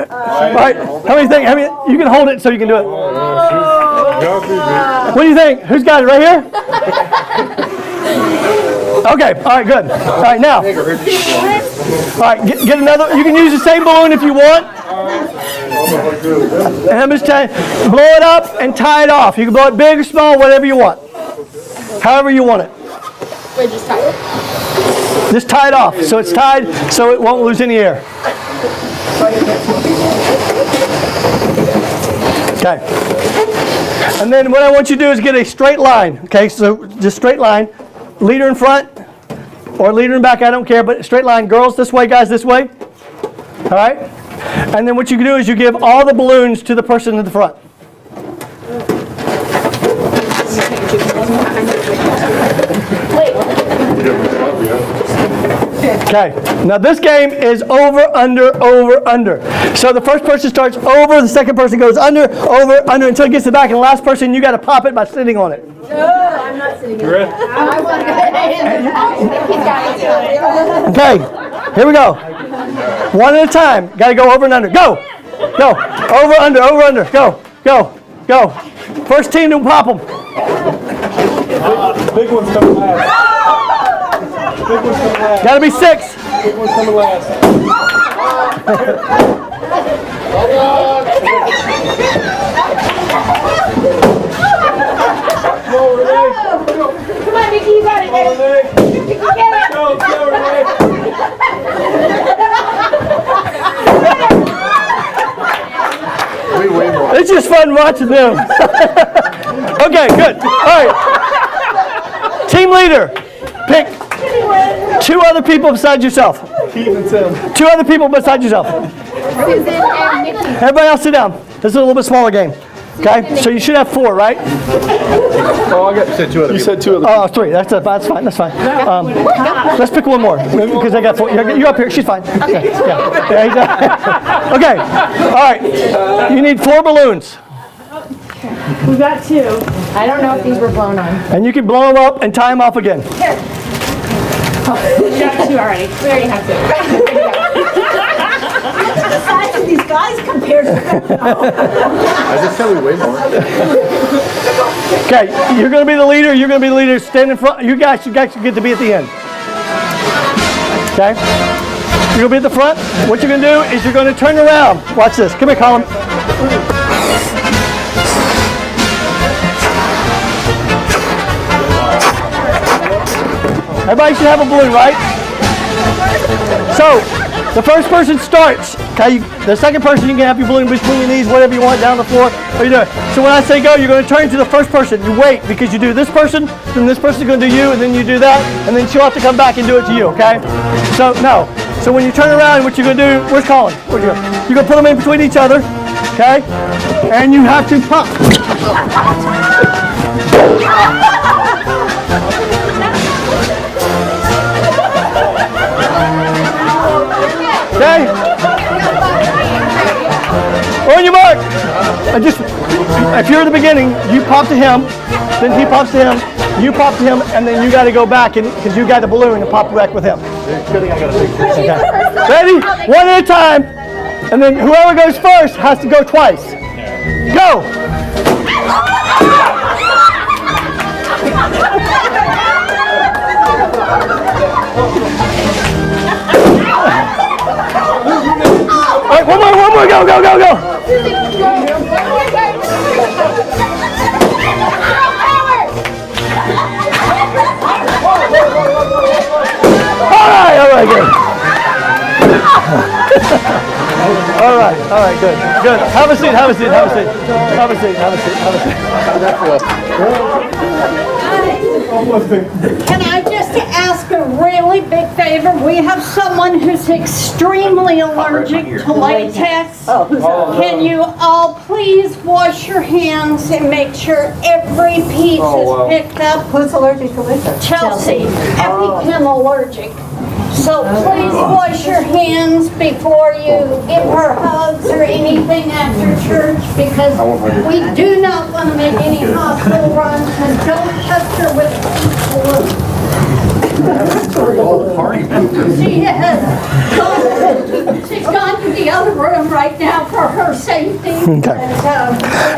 All right, how many think? You can hold it so you can do it. What do you think? Who's got it, right here? Okay, all right, good. All right, now. All right, get another. You can use the same balloon if you want. And I'm just telling you, blow it up and tie it off. You can blow it big or small, whatever you want. However you want it. Wait, just tie it. Just tie it off so it's tied so it won't lose any air. Okay. And then what I want you to do is get a straight line. Okay, so just straight line. Leader in front or leader in back, I don't care, but straight line. Girls this way, guys this way. All right? And then what you can do is you give all the balloons to the person in the front. Okay, now this game is over, under. So the first person starts over, the second person goes under, over, under, until it gets to the back, and the last person, you got to pop it by sitting on it. No, I'm not sitting in it. I want to. Okay, here we go. One at a time. Got to go over and under. Go. Over, under. Go. First team to pop them. Big one's coming last. Got to be 6. Big one's coming last. Come on, Nikki, you got it. You get it. Go, Renee. It's just fun watching them. Okay, good. All right. Team leader, pick 2 other people besides yourself. Keith and Tim. 2 other people besides yourself. Susan and Nikki. Everybody else sit down. This is a little bit smaller game. Okay, so you should have 4, right? Oh, I said 2 other. You said 2 other. Oh, 3. That's fine. That's fine. Let's pick one more because I got 4. You're up here. She's fine. Okay. Yeah. Yeah, okay. All right. You need 4 balloons, We got 2. I don't know if these were blown on. and you can blow them up and tie them off again. We got 2 already. We already have 2. The size of these guys compared to them. I just said we way more. Okay, you're going to be the leader. You're going to be the leader. Stand in front. You guys get to be at the end. Okay? You're going to be at the front. What you're going to do is you're going to turn around. Watch this. Come here, Colin. Everybody should have a balloon, right? So, the first person starts. Okay, the second person, you can have your balloon between your knees, whatever you want, down the floor, what you do. So when I say go, you're going to turn to the first person. You wait, because you do this person, then this person's going to do you, and then you do that, and then she'll have to come back and do it to you, okay? So, no. So when you turn around, what you're going to do, where's Colin? Where'd you go? You're going to put them in between each other, okay? And you have to pump. Okay? On your mark. If you're at the beginning, you pop to him, then he pops to him, you pop to him, and then you got to go back because you got the balloon and pop back with him. Okay. Ready? One at a time, and then whoever goes first has to go twice. Go. All right, one more, go. All right, good. all right, good. Have a seat. Can I just ask a really big favor? We have someone who's extremely allergic to latex. Can you all please wash your hands and make sure every piece is picked up? Who's allergic to latex? Chelsea, EpiPen allergic. So please wash your hands before you give her hugs or anything after church, because we do not want to make any hospital runs, and don't touch her with She has she's gone to the other room right now for her safety. Okay.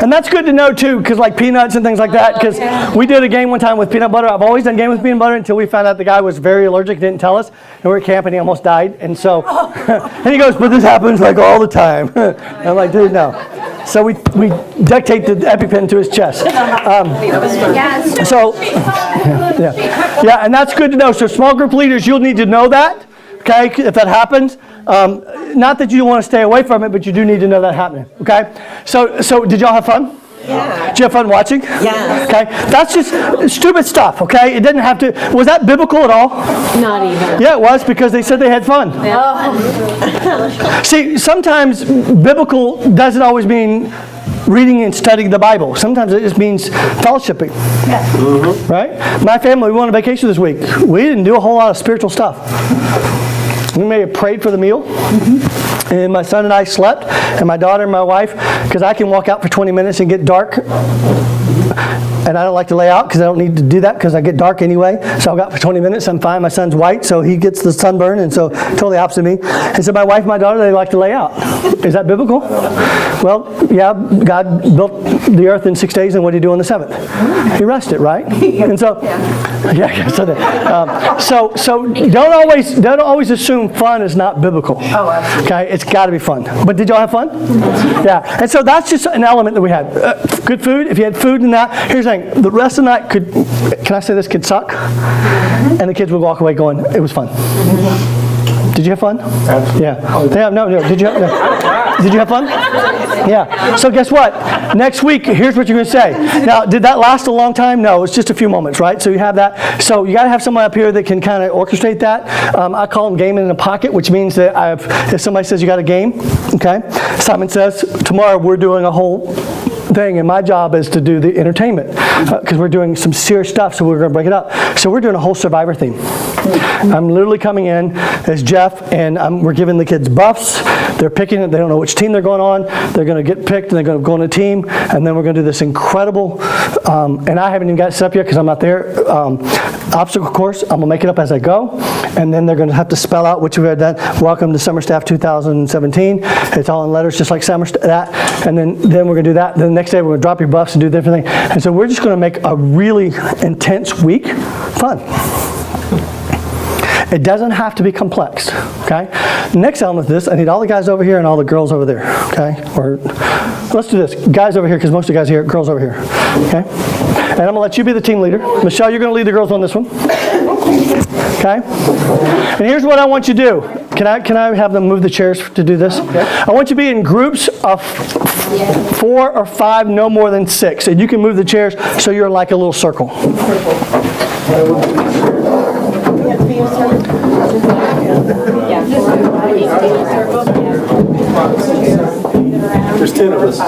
And that's good to know too, because like peanuts and things like that, because we did a game one time with peanut butter. I've always done games with peanut butter until we found out the guy was very allergic, didn't tell us, and we were at camp and he almost died. And so, and he goes, but this happens like all the time. And I'm like, dude, no. So we duct taped the EpiPen to his chest. Yeah, and that's good to know. So small group leaders, you'll need to know that, okay, if that happens. Not that you don't want to stay away from it, but you do need to know that happening, okay? So did y'all have fun? Yeah. Did you have fun watching? Yeah. Okay, that's just stupid stuff, okay? It didn't have to, was that biblical at all? Not even. Yeah, it was, because they said they had fun. See, sometimes biblical doesn't always mean reading and studying the Bible. Sometimes it just means fellowshipping. Right? My family, we went on vacation this week. We didn't do a whole lot of spiritual stuff. We may have prayed for the meal, and my son and I slept, and my daughter and my wife, because I can walk out for 20 minutes and get dark, and I don't like to lay out because I don't need to do that because I get dark anyway. So I'll go out for 20 minutes, I'm fine. My son's white, so he gets the sunburn, and so totally opposite of me. And so my wife and my daughter, they like to lay out. Is that biblical? Well, yeah, God built the earth in 6 days, and what did he do on the seventh? He rested, right? And so, so don't always assume fun is not biblical. Okay, it's got to be fun. But did y'all have fun? Yeah, and so that's just an element that we had. Good food. If you had food in that, here's the thing: the rest of the night could, can I say this, could suck, and the kids would walk away going, "It was fun." Did you have fun? Yeah. No. Did you have fun? Yeah. So guess what? Next week, here's what you're going to say. Now, did that last a long time? No, it's just a few moments, right? So you have that. So you got to have someone up here that can kind of orchestrate that. I call them gaming in a pocket, which means that if somebody says you got a game, okay? Simon says, tomorrow we're doing a whole thing, and my job is to do the entertainment because we're doing some serious stuff, so we're going to break it up. So we're doing a whole Survivor theme. I'm literally coming in as Jeff, and we're giving the kids buffs. They're picking it. They don't know which team they're going on. They're going to get picked, and they're going to go on a team, and then we're going to do this incredible, and I haven't even got it set up yet because I'm not there, obstacle course. I'm going to make it up as I go, and then they're going to have to spell out which we had done. Welcome to Summer Staff 2017. It's all in letters, just like summer that, and then we're going to do that. Then the next day we're going to drop your buffs and do different things. And so we're just going to make a really intense week fun. It doesn't have to be complex, okay? Next element of this, I need all the guys over here and all the girls over there, okay? Or let's do this. Guys over here, because most of the guys here, girls over here, okay? And I'm going to let you be the team leader. Michelle, you're going to lead the girls on this one, okay? And here's what I want you to do. Can I have them move the chairs to do this? I want you to be in groups of 4 or 5, no more than 6. And you can move the chairs so you're like a little circle. There's 10 of us.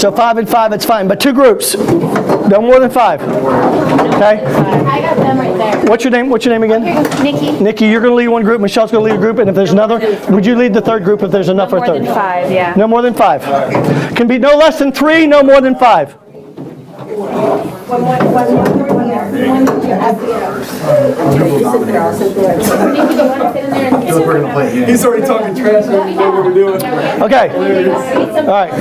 So 5 and 5, it's fine. But 2 groups, no more than 5. Okay? I got them right there. What's your name? What's your name again? Nikki. Nikki, you're going to lead one group. Michelle's going to lead a group. And if there's another, would you lead the third group if there's enough for a third? More than 5, yeah. No more than 5. Can be no less than 3, no more than 5. He's already talking trash. You know what we're doing. Okay. All right.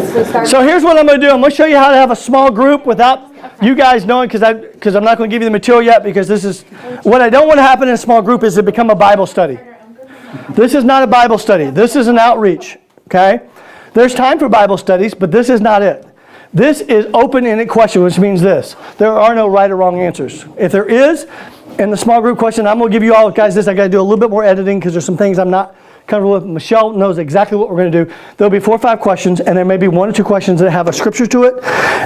So here's what I'm going to do. I'm going to show you how to have a small group without you guys knowing, because I'm not going to give you the material yet, because this is what I don't want to happen in a small group is to become a Bible study. This is not a Bible study. This is an outreach. Okay? There's time for Bible studies, but this is not it. This is open-ended question, which means this. There are no right or wrong answers. If there is, in the small group question, I'm going to give you all guys this. I got to do a little bit more editing because there's some things I'm not comfortable with. Michelle knows exactly what we're going to do. There'll be 4 or 5 questions, and there may be 1 or 2 questions that have a scripture to it,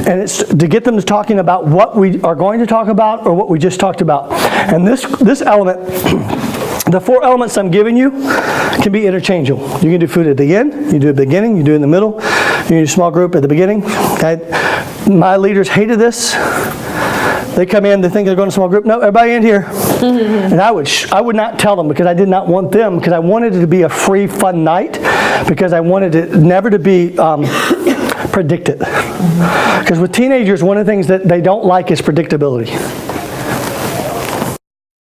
and it's to get them to talking about what we are going to talk about or what we just talked about. And this element, the 4 elements I'm giving you can be interchangeable. You can do food at the end, you do at the beginning, you do it in the middle, you can do small group at the beginning. Okay? My leaders hated this. They come in, they think they're going to small group. No, everybody in here. And I would not tell them because I did not want them, because I wanted it to be a free, fun night, because I wanted it never to be predicted. Because with teenagers, one of the things that they don't like is predictability.